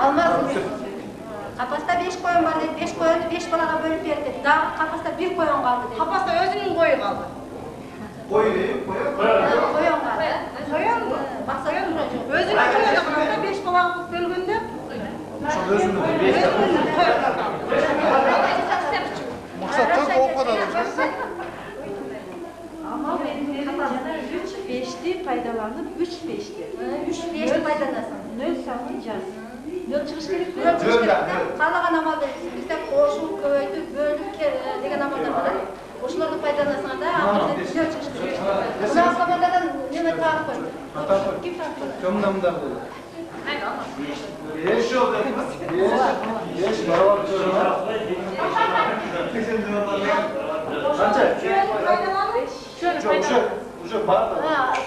Алмазбек. Капаста 5 коян бар деп 5 коянды 5 балага бөлүп берди. Дагы капаста 1 коян калды деп. Капаста өзүнүн кою калды. Кой дейм, коян калды. Коянбы? Максат туура жок. Өзүнүн кою калды 5 балага бөлгөндө. Максат көп окуп атат. 3 5'ti faydalanıp 3 5'ti. 3 5'ti faydalanasın. 0 sakın yaz. Nöl çıkış gerek mi? Nöl çıkış gerek. Kalagan amal verirsin. Bizde koşup, köydük, bölüp degen amallar var. Oşularını faydalanasın da nöl çıkış gerek. Bundan kamerdadan neme tarif koydu. Kim tarif koydu? Kömdamda bu. Beş oldu. Beş barabar Уже бар да.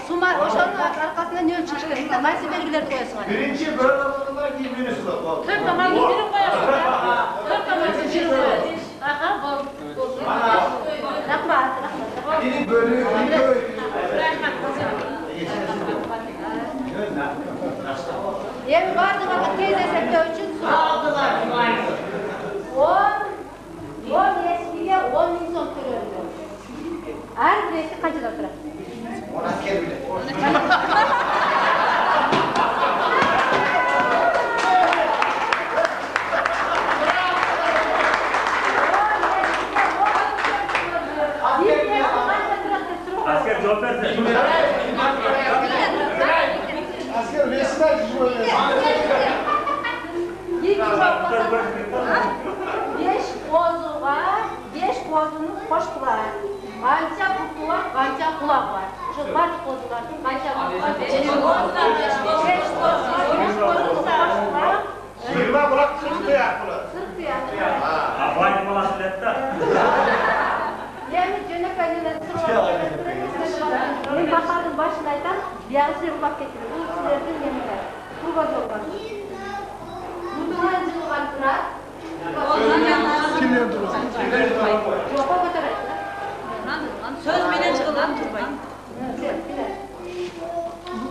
Сумар ошонун аркасында нөл чыгыш керек. Кайсы белгилерди коесуңар? Биринчи бир адамдан кийин менен сулат. Төрт тамагы бирин коясың. Төрт тамагы бирин коясың. Аха, бол. Рахмат. Бiri bölü, biri köy. Эми бардыгына тез эсептөө үчүн 10 эсиге 10 миң сом төлөндү. Ар бир эси канчада турат? 10 аскер билет. Asker cevap versin. Asker resmen şöyle. 5 kozuğa, 5 kozunu koştular. Kança kutu var, kança kulak var. Şu baş kozuların kança kulak var. 5 kozunu koştular. 20 kulak 40 tuyak kulak. 40 tuyak. Vay balası etti. Yani Cönekay'ın ben bakardım başındayken bir size bak getirir. Bu sizlerden yemekler. Kurban olmaz. Mutluluğun cılgan turar. Kimden durur? Yok o kadar etler. Söz menen çıkılan turbay.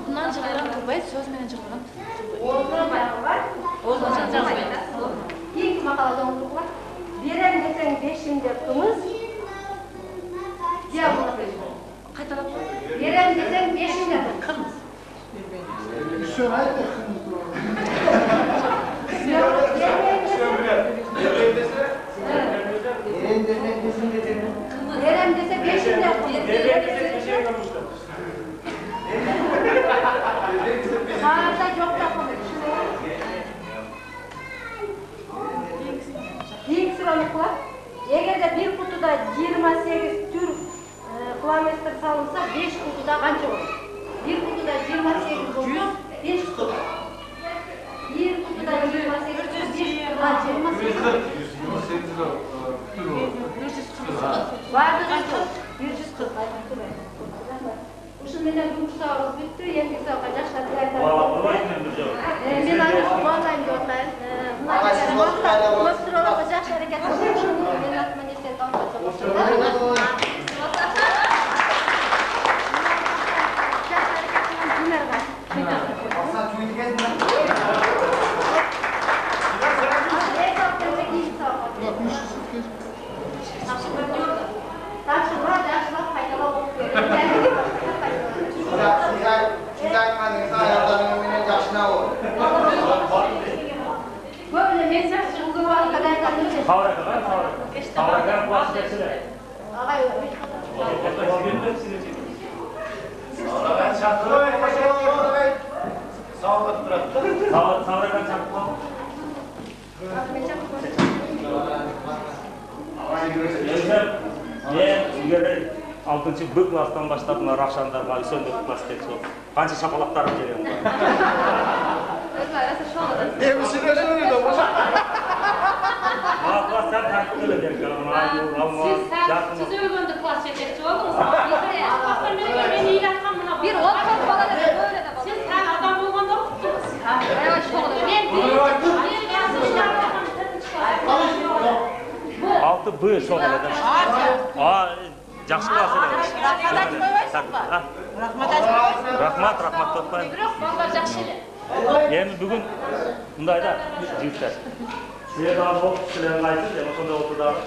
Bundan çıkılan turbay, söz menen çıkılan turbay. Oğuzdan bayağı var. Oğuzdan çıkılan. İlk makalada olduk var. Birem desen 5'inde kımız. Ya bunu veriyorum. Katalak. Yerem desem 5'inde kırmızı. Şöyle ayet de kırmızı. Yerem dese 5'inde Sağda çok da İlk sıralıklar. Eğer de bir kutuda 28 tür kilometre salınsa 5 kutuda kanca olur. Bir kutuda 28 olsa 5 kutu. Bir kutuda 28 olsa 28 vardı kanca olur. 140 Uşun menen жұмыстарыбыз бүттү, эмгек сабакка жаштар тилектер. Мен аны кубандайм деп атайын. Көп туураларга жакшы аракет кылып, менин атыман эсеп алып Алтынчы Б класстан баштап мына Рахшандарга Үсөндөк класс кетип атат. Канча шапалактарым келген бар. Эми сүйлөшөлөр да болот. Класс сен тартып эле керек. Siz өлгөндө класс жетекчи болдуңуз. Класстан мен ыйлаткан мына бир 10 бала эле böyle de. Siz так адам болгондо окуттуңуз. Мен 6Б шоқ еледі. Жақсы класс еледі. Рахмат тоқпайын. Енді бүгін мұндайда жігіттер. Сіздерді болып кісілерін айтып, және сонда отырдағы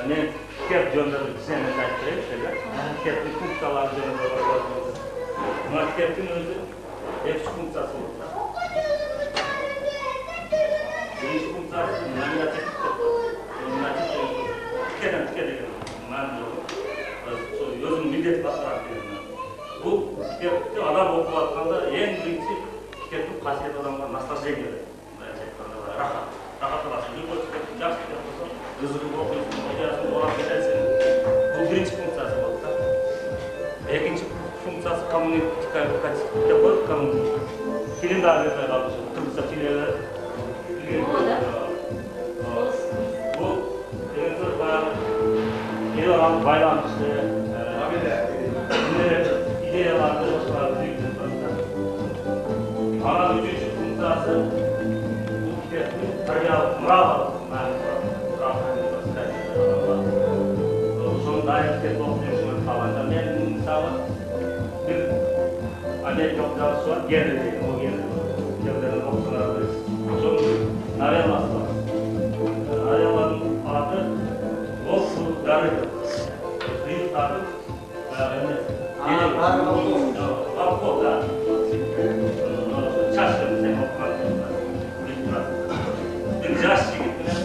мен кеп жөндірді кісенен айтып берейін. Кептің функциялары жөндірді. Мына кептің өзі 2 функциясы болды. Birinci fункциясы номинативтік деген мәні өзінің міндеті басқарады деген. Бұл кітапты адам оқып жатқанда ең бірінші кітаптың қасиеті адамға наслаждение береді. Рахат аласың. Любой кітаптың жақсы кітап болса, қызығып оқисың, идеясын оған бересің. Бұл бірінші функциясы болды. Екінші функциясы коммуникативтік деп қойып, коммуникативтік. Фильмдер бермей қалды. Түркістан фильмдері bu ideyalarla baylanmıştı, ideyalarda başkaları büyüktür. Ana üçüncü fункциясы bu kitabın tarihiyat mıravalı. Son dair kitap okuyorsunuz falan. Ben mesela bir Amerika okuyası var, geldi. O geldi. Kitapların okusunlar. Son novellası var. Novellanın adı Wolf Darı. Büyük adı Vakıflar. Şaşkın sen okumak istiyorsan. Bir yaşlı gittiler.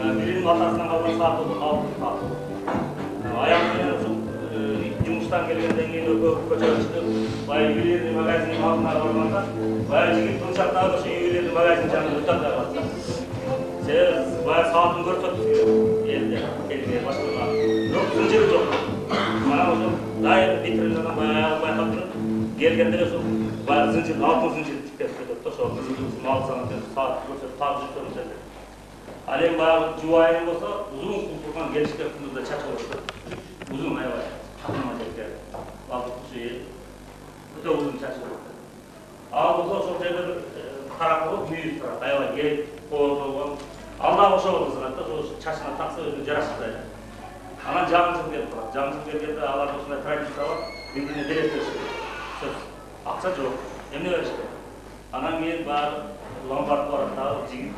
Birinin atasından kalkan saat oldu, altın saat oldu. Ayaklarına жұмыстан келгенден кейін көтеріп шығып, ювелирный магазиннің алдына барғанда, жігіт тұншақтағы ювелирный магазин жанында өтіп жатыр. Сіз сағатын көріп тұрсыз елде, келген басқаға. Жоқ, зінжір жоқ. Мана осы дайыр витринадан байқап тұрып, келгенде сол зінжір, алтын зінжір тіктеп кетіп тұр. Сол зінжір мал санатпен сағат көрсетіп тағы жүріп тұрмыз. Ал енді баяғы жуайын болса, ұзын қыл тұрған келішкер күндізде чачы болса, ұзын аябай. Қатырма жектер, балқып тұсы ел, өте ұзын чачы болса. Ал болса, сол жерде қарап болып, мүйіз тұрады, аябай ел, қол болған. Алдағы оша болғыз ғатта, сол чачына тақса өзіне жарашықтайды. Анан жағыншық келіп тұрады. Жағыншық келгенде алар осындай традиция бар, біріне берет берішке. Сөз, ақша жоқ, емне берішке. Анан кейін бар, ломбард бараттағы жігіт,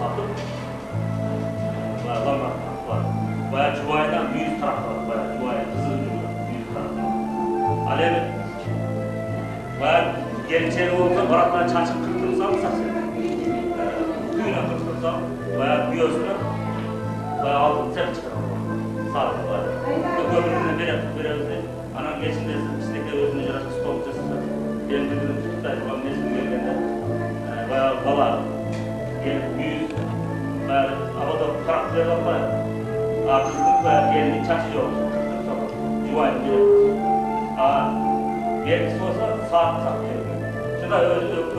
сатып, ломбард бар. Бая жуайдан мүйіз тарапты бар, бая жуай қызыл жүрген мүйіз тарапты. Ал енді, бая келіншегі болса, баратынан чаншын қыртын салып сақсы. Күйінен қыртын салып, бая бүйесіні, бая алдын сәп шығарып, сатып бая. Көбірінен беремізде, анан кешінде істеке өзіне жарашын столып жасаса, келін күндігін тұттай тұрған мезгіл келгенде, бая бала, келіп мүйіз, бая ауада қарап беріп алпай, Kızın gelinin çarşı yok. Cuvayın gelin. Belki olsa saat gelin. Şurada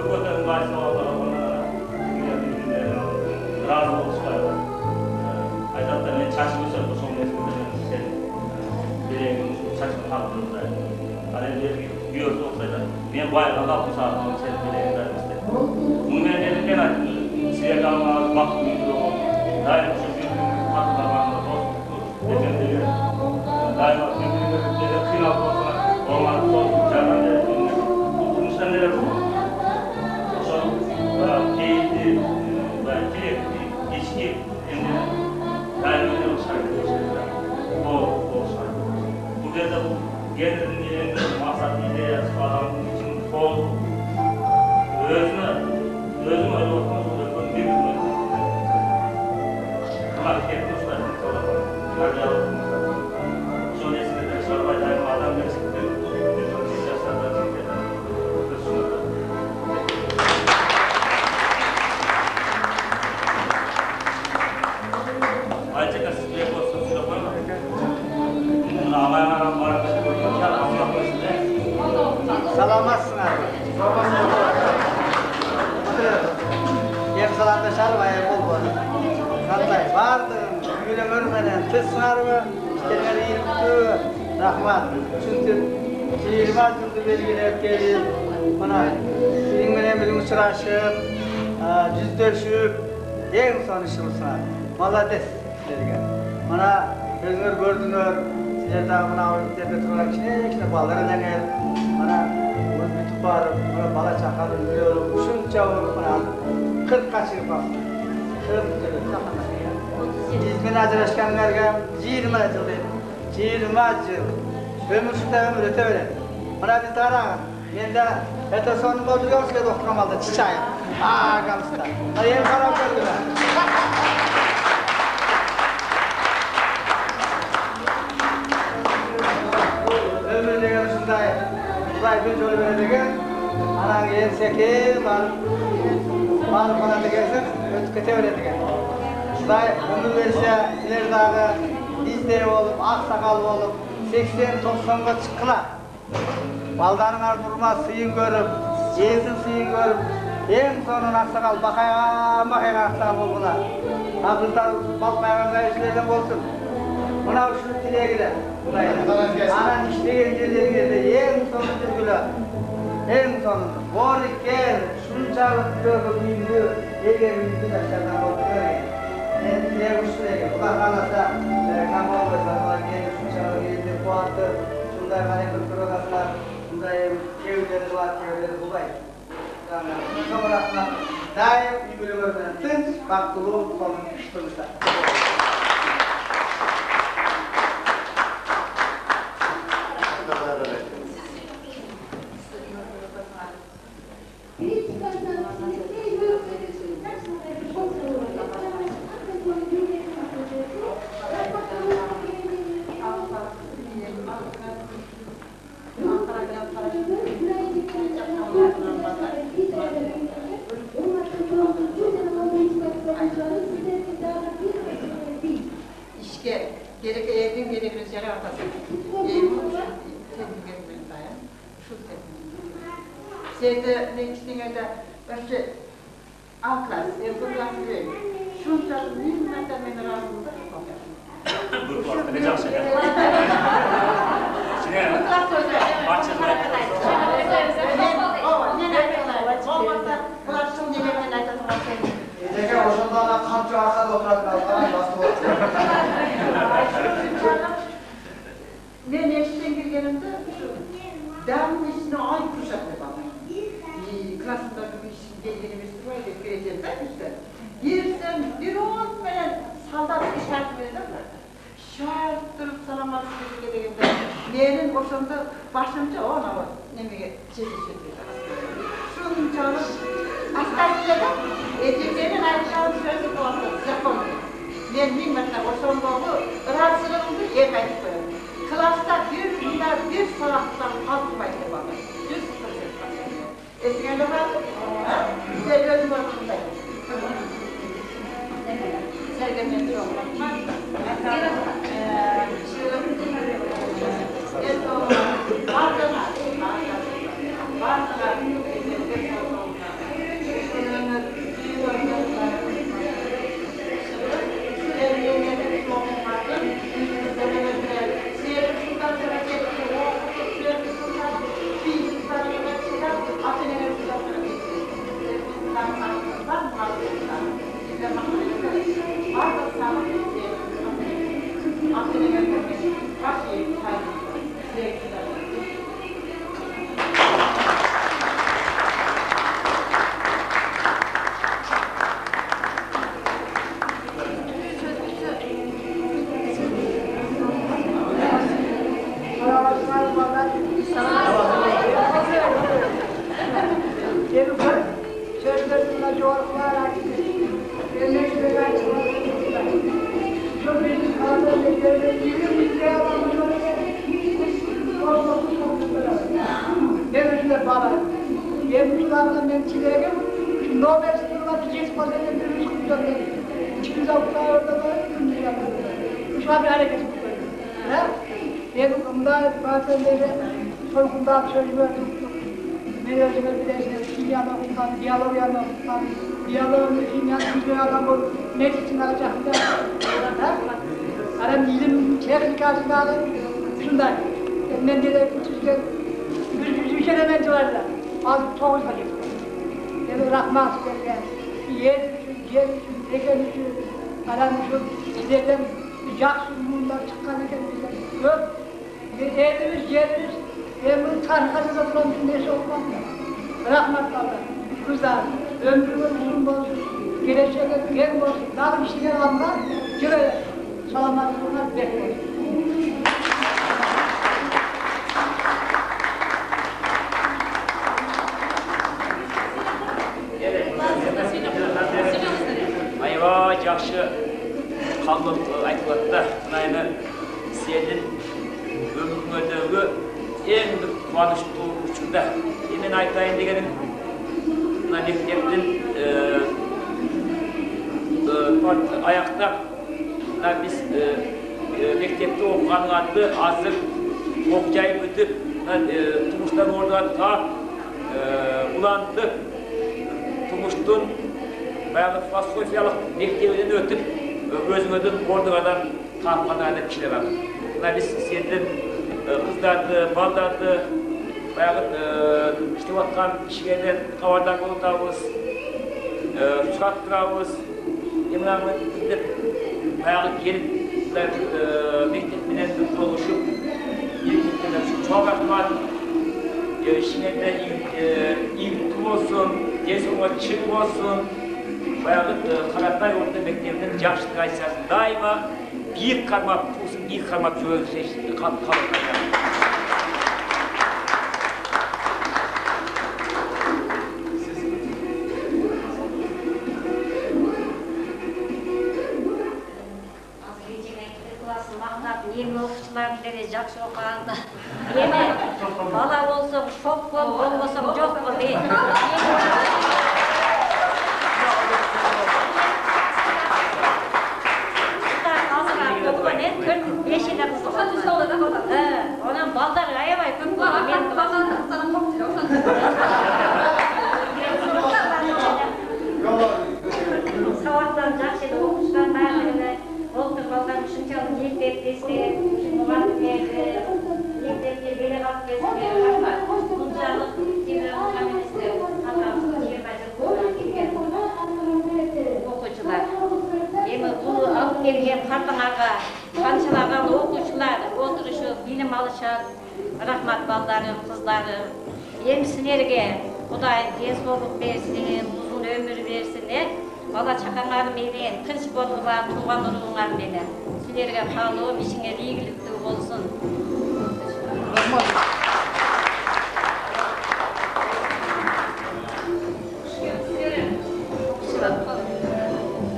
ökotanın başına olanlara razı oluşlar var. Aydatta ben çarşı olsam da son mezginde sen bileğinin çarşını kaldırırsa. Hani bir yiyorsa olsaydı ben bayağı kalkım saatten sen bileğinden işte. Bunu ben elinde açtım. Size kalmaz baktım yok. Daim şu bir hatılar var. Efendiler, daima birbirine hilaf olsa, onlar son canlı kuruluştan neler olur? Son keyifli, içki, daima ne olsa o şarkı. Bu da gelin yerinde maksat ideyası adamın için bol, özüne öyle olmaz, birbirine hareket olsa, Son esnede sormayacağım adam gerçekten bir yaşlarda tez sınarımı işlerine yiyip rahmat. Çünkü 20 yıldır belgileyip gelip, bana senin benim uçuraşıp, yüzleşip, en son işimizsine. Malades sizlerge. Bana özünür gördünür, sizler daha bana öğretmede turan kişine bağlar edenler. Bana bütün barım, bana bala çakalım biliyorum. Şunca olur bana 40 kaçırıp bastım. 40 yıl. İzmir'e ajraşkanlarga 20 yıl dedim. 20 yıl. Ömür şunda ömür öte öyle. Bana bir tarağın. Ben de ete sonun bozuyor ki doktoram aldı çiçeği. Gamsızlar. Bana yeni taraf gördüler. Ömür degen şunday. Şunday bir jolu böyle degen. Anang enseke barıp bana degensin. Ötüp kete öyle degen. Şunday ömür verse ileri dağı bizde olup, aksakal olup 80-90'ga çıkılar. Baldarınar durma sıyın görüp, yesin sıyın görüp, en sonun aksakal bakaygan aksakal olgular. Kızlar balmayaganda işlerden olsun. Buna uşunu tilegiler. Anan işlegen yerlerinde en sonun düzgüler. En sonun. Borik gel, şunçalık dövüp büyüdü, eger büyüdü aşağıdan oldu göreyim. Ben tilegi uşunu ege. Ulan kalasa, kama olursa, bana geldi, şunçalık geldi, bu attı. Şunday bana kırkırıgaslar, şunday kevleri var, kevleri bulay. Sonrasında daim bir bölümlerden tınç, baktılığı sonun tutmuşlar. Gerek evin gerek rüzgarı ortası. Evin tepkilerin dayan. Şu tepkilerin. Şeyde ne içtiğine de önce alt klas, bu klas değil. Şunca nimetten beni razılığında çok Bu klas ne çalışır? Şimdi bahçede Ege oşundan kançı arkada oturan kalkan nasıl olsun? Ben eşten girgenimde şu damın içine ay kuşak yapalım. Klasında bir iş geldiğimiz var ya gireceğim ben işte. Girsem bir on benen saldat işaret verirler mi? Şart durup salamat geldiğimde yerin oşunda başımca ona var. Nemeye çekişiyor. Şunun canı askerlere etiklerin ayrıcağı süresi doğası yapamadı. Ben bilmekle oşunda bu rahatsızlığımı yemedik koyalım. Klasta bir salaktan kalkmaydı bana. 100% başladı. Eskiden var mı? Güzel gözüm ortasındayım. Sergemiyeti olmak. Aram ilim teknikasını alın. Şundan. Ben de Türkiye bir ülkelerden civarında. Az 9 vakit. Yani rahmat sizlerle. Yer üçün, eken üçün. Aram üçün. Sizlerden jakşı bunlar çıkan eken bizler. Yok. Evimiz, yerimiz. Ben bunu tarihası da bulamıyorum. Neyse olmam ya. Rahmat Allah. Kızlar. Ömrümüz uzun olsun. Geleceğe gen olsun. Daha işleyen adamlar. Cüre. Salamat olsunlar. Bekliyoruz. Ayva жақшы қалып айтылады. Мына сенің өміріңдегі ең бір қуанышты учурда. Мен айтайын дегенім, мына мектептің аяқтап, біз мектепте оқығанды азыр оқжайып өтіп, тұрмыштан орнынан тап, ұланды, тұрмыштың баяғы философиялық мектебінен өтіп, өзіңіздің орныңадан тапқан әлі кішілер бар. Біз сендің қыздарды, балдарды баяғы істеп жатқан ішкенен хабардар болуымыз, сұрап тұрамыз. Баяғы келіп мектеппенен жолығып, çok рахмат. İşіңізде игілікті болсын, денсаулығыңа шын болсын. Баяғы Қаратай орта мектебінің жақсылық айтсасын дайыма биік қармап тусын, биік қармап жүргізіп қалып. Жақсы оқығанда ене бала болсам шоқ бол, болмасам жоқ бол дейді. Ondan balдар аябай көп болды менің классымда. Сауаттан жақсы еді оқушылар барлығы былтыр балдар үшінші мектеп дескен, мұғалім берді, мектепте бере қалып кезінде рахмат. Бұншалық темір мұғалімізді қалғамыз 20 жыл келген оқушылар. Емі бұл алып келген қартаңарға қаншалаған оқушылар отырышып, білім алышады. Рахмат балдарым, қыздарым. Емі сілерге Құдай денсаулық берсін, ұзын өмір берсін. Бала чақаңарменен, тыныш болуға, туған ұрығыңарменен. Сілерге қалуым, ішіңе игілікті болсын.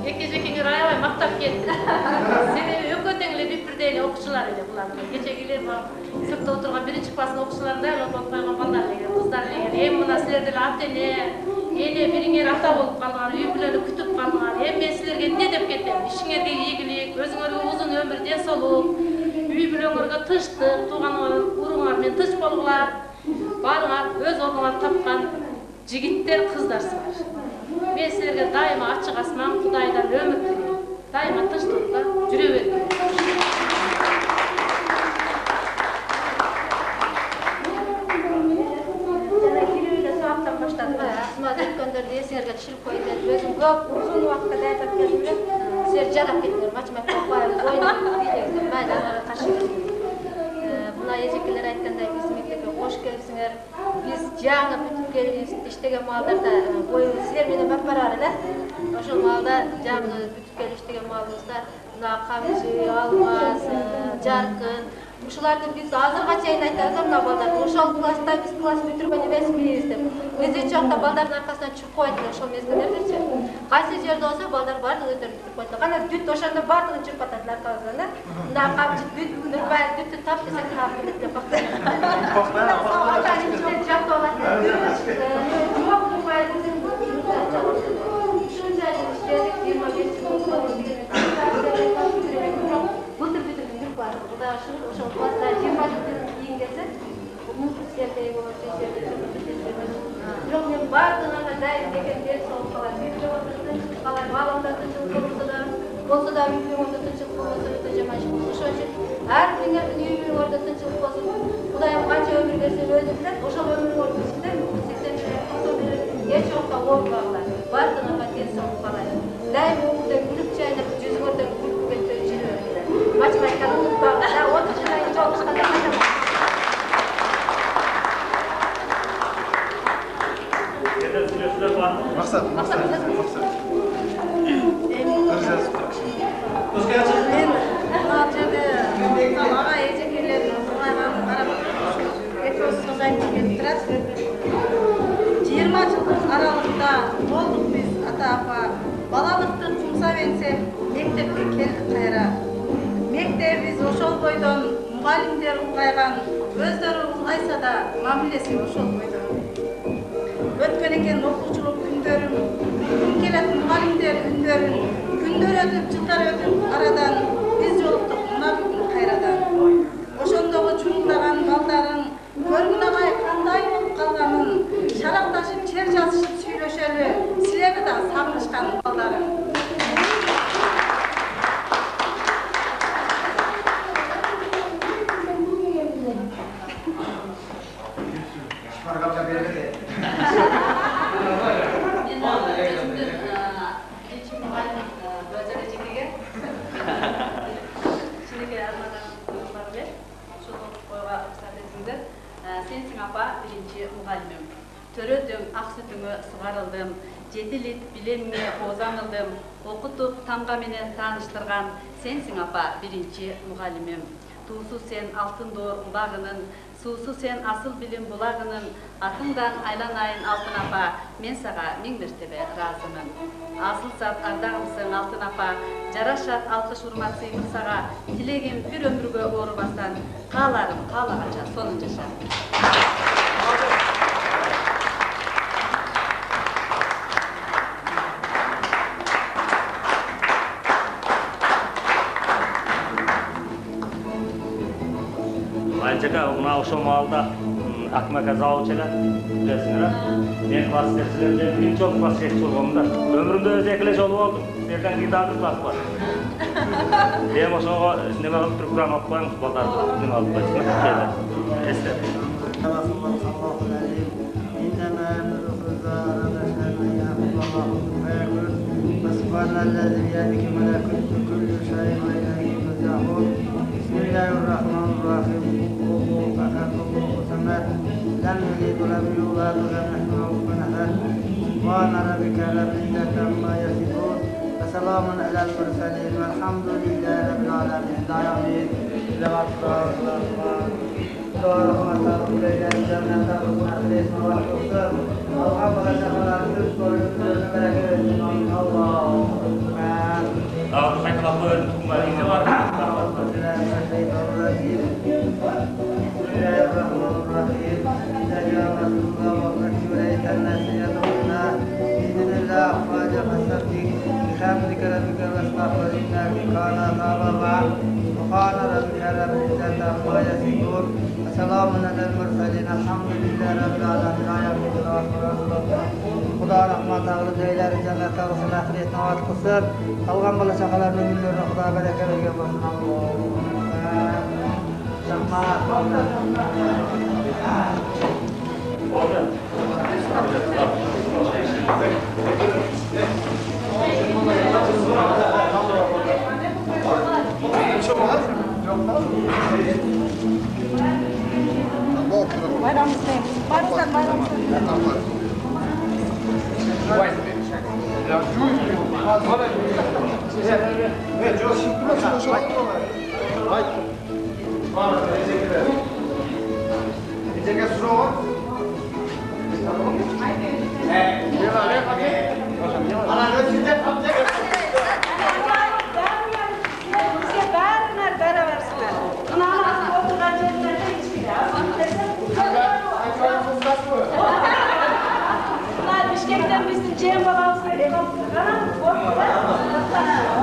Жеке-жекеңер аябай мақтап кетті. Себебі өкөтеңіле бір-бірден оқушылар еді бұлардың. Кечегілер сыртта отырған бірінші классын оқушыларында оқып қойған балдар деген, қыздар деген. Мына сілерден ата-ене, ене біріңер ата болып қалған, үй бүлені күтіп қалған. Мен сілерге не деп кетем? Ішіңерге игілік, өзіңерге ұзын өмір, денсаулық, үй бүлеңерге тыныштық, туған ұрыңармен тыныш болғылар, барыңар, өз орныңар тапқан жігіттер, қыздарсыңар. Мен сілерге дайыма ашық асман, Құдайдан өмір тілеймін. Дайыма тыныштықта жүре беріңдер. Asmat өткөндөрдү эсиңерге түшүрүп коюн деп өзүм көп узун убакытка даярдап келдим эле. Силер жадап кеттиңер, математика окуйбайбыз, ойнойбуз деп майда аларга каршы келдим. Мына эжекелер айткандай биз мектепке кош келипсиңер. Биз жаңы бүтүп келип иштеген маалдарда боюбуз силер менен барып барар эле. Ошол маалда жаңы бүтүп келип иштеген маалыбызда мына камчы, алмаз, жаркын ушуларды биз азырга чейин айтабыз, мына балдар ошол класста биз класс бүтүргөн эмес билебиз деп. Өзү чакта балдардын аркасынан түшүп коет эле ошол мезгилдердечи. Кайсы жерде болсо балдар бардыгы өтөрүп бүтүп коет. Кана дүт ошондо бардыгын чырып атат аркабыздан да. Мына камчы бүт нурбай дүттү тап десек тап кетет деп бактым. Мына сабактар ичинде жакта болот. Жок нурбай биздин ушунча жыл иштедик, 25 жыл былтыр бүтүрдүм бир класс. Кудай ошол класста 20 жыл кийин келсе, сиздердей болот, Жоқ, мен бардығына дайын дегендер сол қалай. Мен жоқ отырды, қалай балымда тыншылық болса да, үй-үйімді тыншылық болsa öte jamaş bolsun. Ошол үчүн ар бириңердин үй ордо тынчылык болсун. Кудайым канча өмүр берсе өзү билет. Ошол өмүр ордо ичинде 80 эч жокко оорубагыла. Бардыгына тез соғып калайын. Дайым өмүрдө күлүп жайнап, жүзүңөрдө күлүп кетпей жүрө бериңер. Бачка айткан унутпагыла. 30 жылдан кийин жолугушканда кайра Мақсат. Аға ежекелердің сыңайғанын қарап экос хозяйка келіп тұрады. 20 жылдық аралықта болдық біз ата-апа. Балалықты жұмсап енсем, мектепке келдік қайра. Мектебіміз ошол бойдон мұғалімдер ұлғайған, өздері ұлғайса да мамилеси ошол бойдон. Өткен екен оқушылық күндерім, күн келетін мұғалімдер үндерін, күндер өтіп, жылдар өтіп, арадан біз жолықтық мына бүгін қайрадан. Ошондогу чуңдаган балдарың, көргүн агай кандай болуп калганын, шаракташып, чер жазышып сүйлөшөлү, силерди да сагынышкан балдарың. Sensin apa birinci muğallimim. Törödüm, ақ sütüңө сугарылдым. 7 lit bilemime озанылдым. Окутуп, тамга менен тааныштырган sensin apa birinci muğallimim. Туусу сен алтын доор багынын, суусу сен асыл билим булагынын, атыңдан айланайын алтын апа, мен сага 1000 мертебе ыраазымын. Асыл зат ардагымсың алтын апа, жарашат алкыш урмат сыймыр сага, тилегим бир өмүргө оорубастан, кааларым каалаганча сонун жаша. Ancak mына ошол маалда акмака завод эле билесиңер. Мен класс дерсилерде биринчи жолу класс жетчи болгом да. Өмүрүмдө өзү эки эле жолу болдум. Силерден кийин дагы класс бар. Мен ошого неме кылып туруп Кур'ан окуп коюңуз балдарды. Неме алып койсун. Эстеп. بسم الله الرحمن الرحيم. لم يلد ولم يولد ولم يكن له كفوا احد. سبحان ربك رب العزة عما يصفون وسلام على المرسلين والحمد لله رب العالمين. لا يعلم الا بحمدك ربك واستغفر انك كان توابا. سبحان ربك رب العزة عما يصفون وسلام على المرسلين الحمد لله رب العالمين. Xudo rahmat tağılıb joylari jannatda olsun, ahiretine vat qilsin. Qolgan bola chaqalarning ömürlerini Xudo baraka bergan bo'lsin.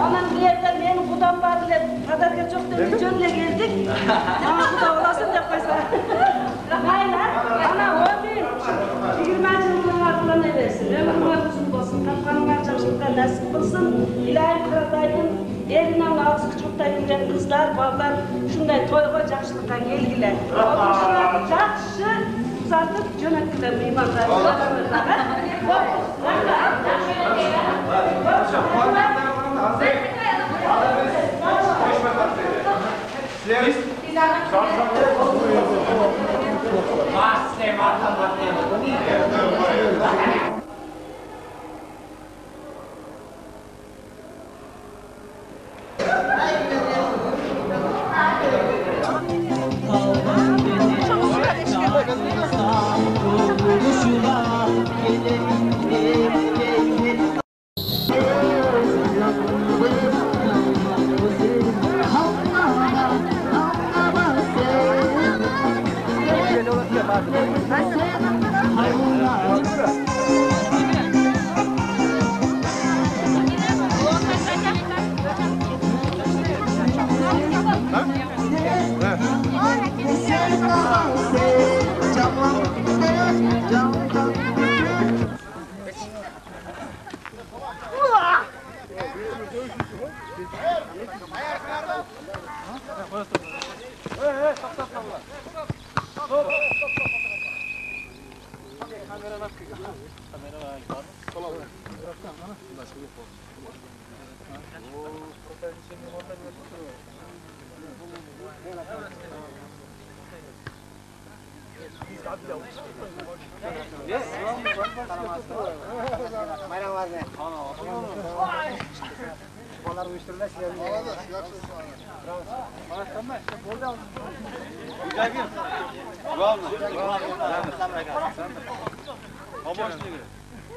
Ondan bir yerden benim kudam var bile kadarga çok dedi jönle geldik. Ama kuda olasın dep koysa. Hayla, ana o bir 20 yılın ardından eversin. Ömrüm uzun olsun. Kapkanın açar alkışlıkka nasip kılsın. İlahi Kıratay'ın elinden alkış kucaklayın bilen kızlar, ballar şunday toyga jakşılıkka gelgiler. Okuşlar jakşı uzatıp jönöttiler meymanlar.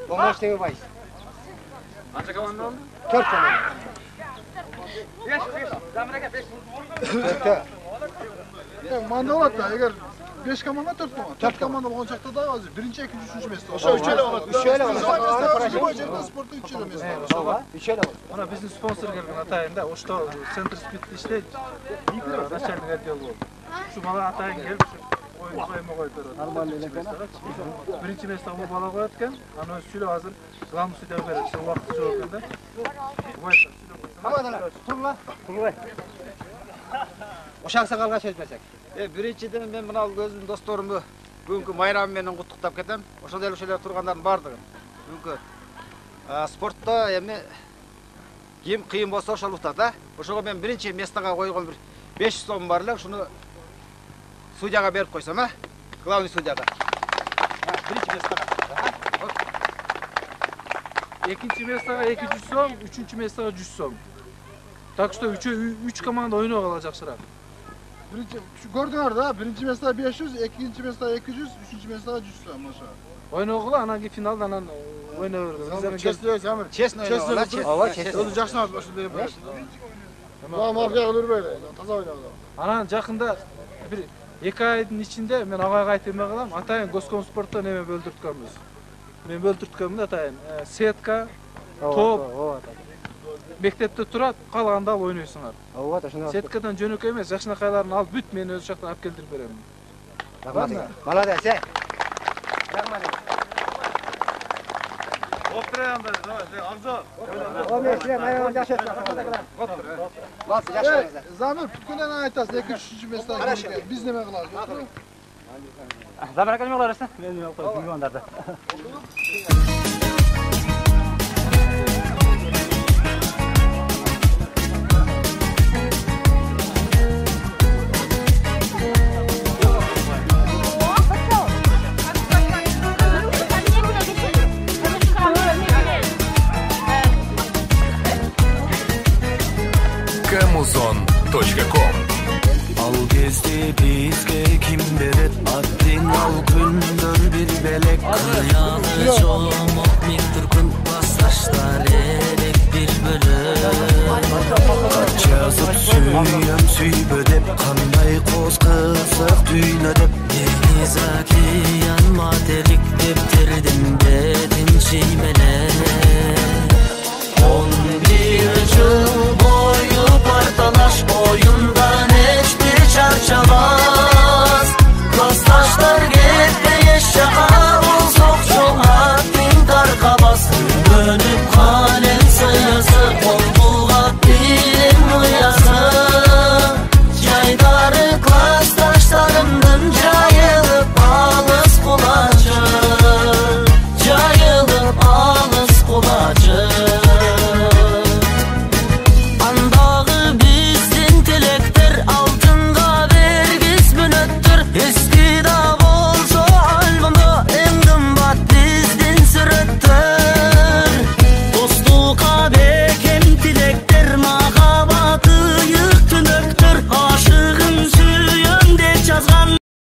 Помощник байс. Anca komanda oldu? 4 komanda. Geç. Zamanına 5 Manda oladı da eğer 5 komanda 4 komanda. 4 komanda bolğan çakta da azı. Birinci, ikinci, üçüncü mesle. Oşa 3 ele oladı. 3 ele oladı. Sportta 3 ele mesle. Ova 3 ele oladı. Ona bizim sponsor gelgen Atayında oşta Center Speed işte начальник отдел болду. Şu bala Atayın gelip oyun koyma koydu. Birinci mesle bu bala koyat ekan, ana sülü hazır. Glamı süde berip, şu vaqtı çok ekanda. Hamadalar, turla. Turla. Oşaq sakalga söz bersek. Birinçiden men mына өзүмдүн досторумду бүгүнкү майрамы менен куттуктап кетем. Ошондой эле ошолер тургандардын баардыгын. Бүгүнкү спортто эми ким кыйын болсо ошол утат, а? Ошого мен биринчи местага койгон бир 500 сом бар эле, ушуну судьяга берип койсом, а? Главный судьяга. Биринчи местага. Экинчи местага 200 сом, үчүнчү местага 100 сом. Так что 3 команда ойноо кала жакшыраак. Birinci, gördüğünüz da birinci mesele 500, ikinci mesele 200, üçüncü mesele 100 lira maşallah. Oynadılar, anan ki finalda anan oynadı. Честно, Özü jaksın abi, başında yapar. Tamam, markaya olur böyle, taza oynadı. Anan жақында bir 2 айдын içinde men agayga айтып эме кылам, Атайын Госкомспортто неме бөлдүрткөнбүз. Мен бөлдүрткөнмүн Атайын. Сетка, топ. Мектепте турат, калганда ал ойнойсуңар. Сеткадан жөнөкөй эмес, жакшынакайларын алып бүт, мен өз жактан алып келтирип берем. Молодец, Рахмат. Oturayanda, Arzu. O mesele mayran jакшы. Bas, jакшы. Zamir, бүткөндөн айтасың, 2-3 mesele biz неме кылабыз? Замир ака неме кыласың? Мен неме кылам,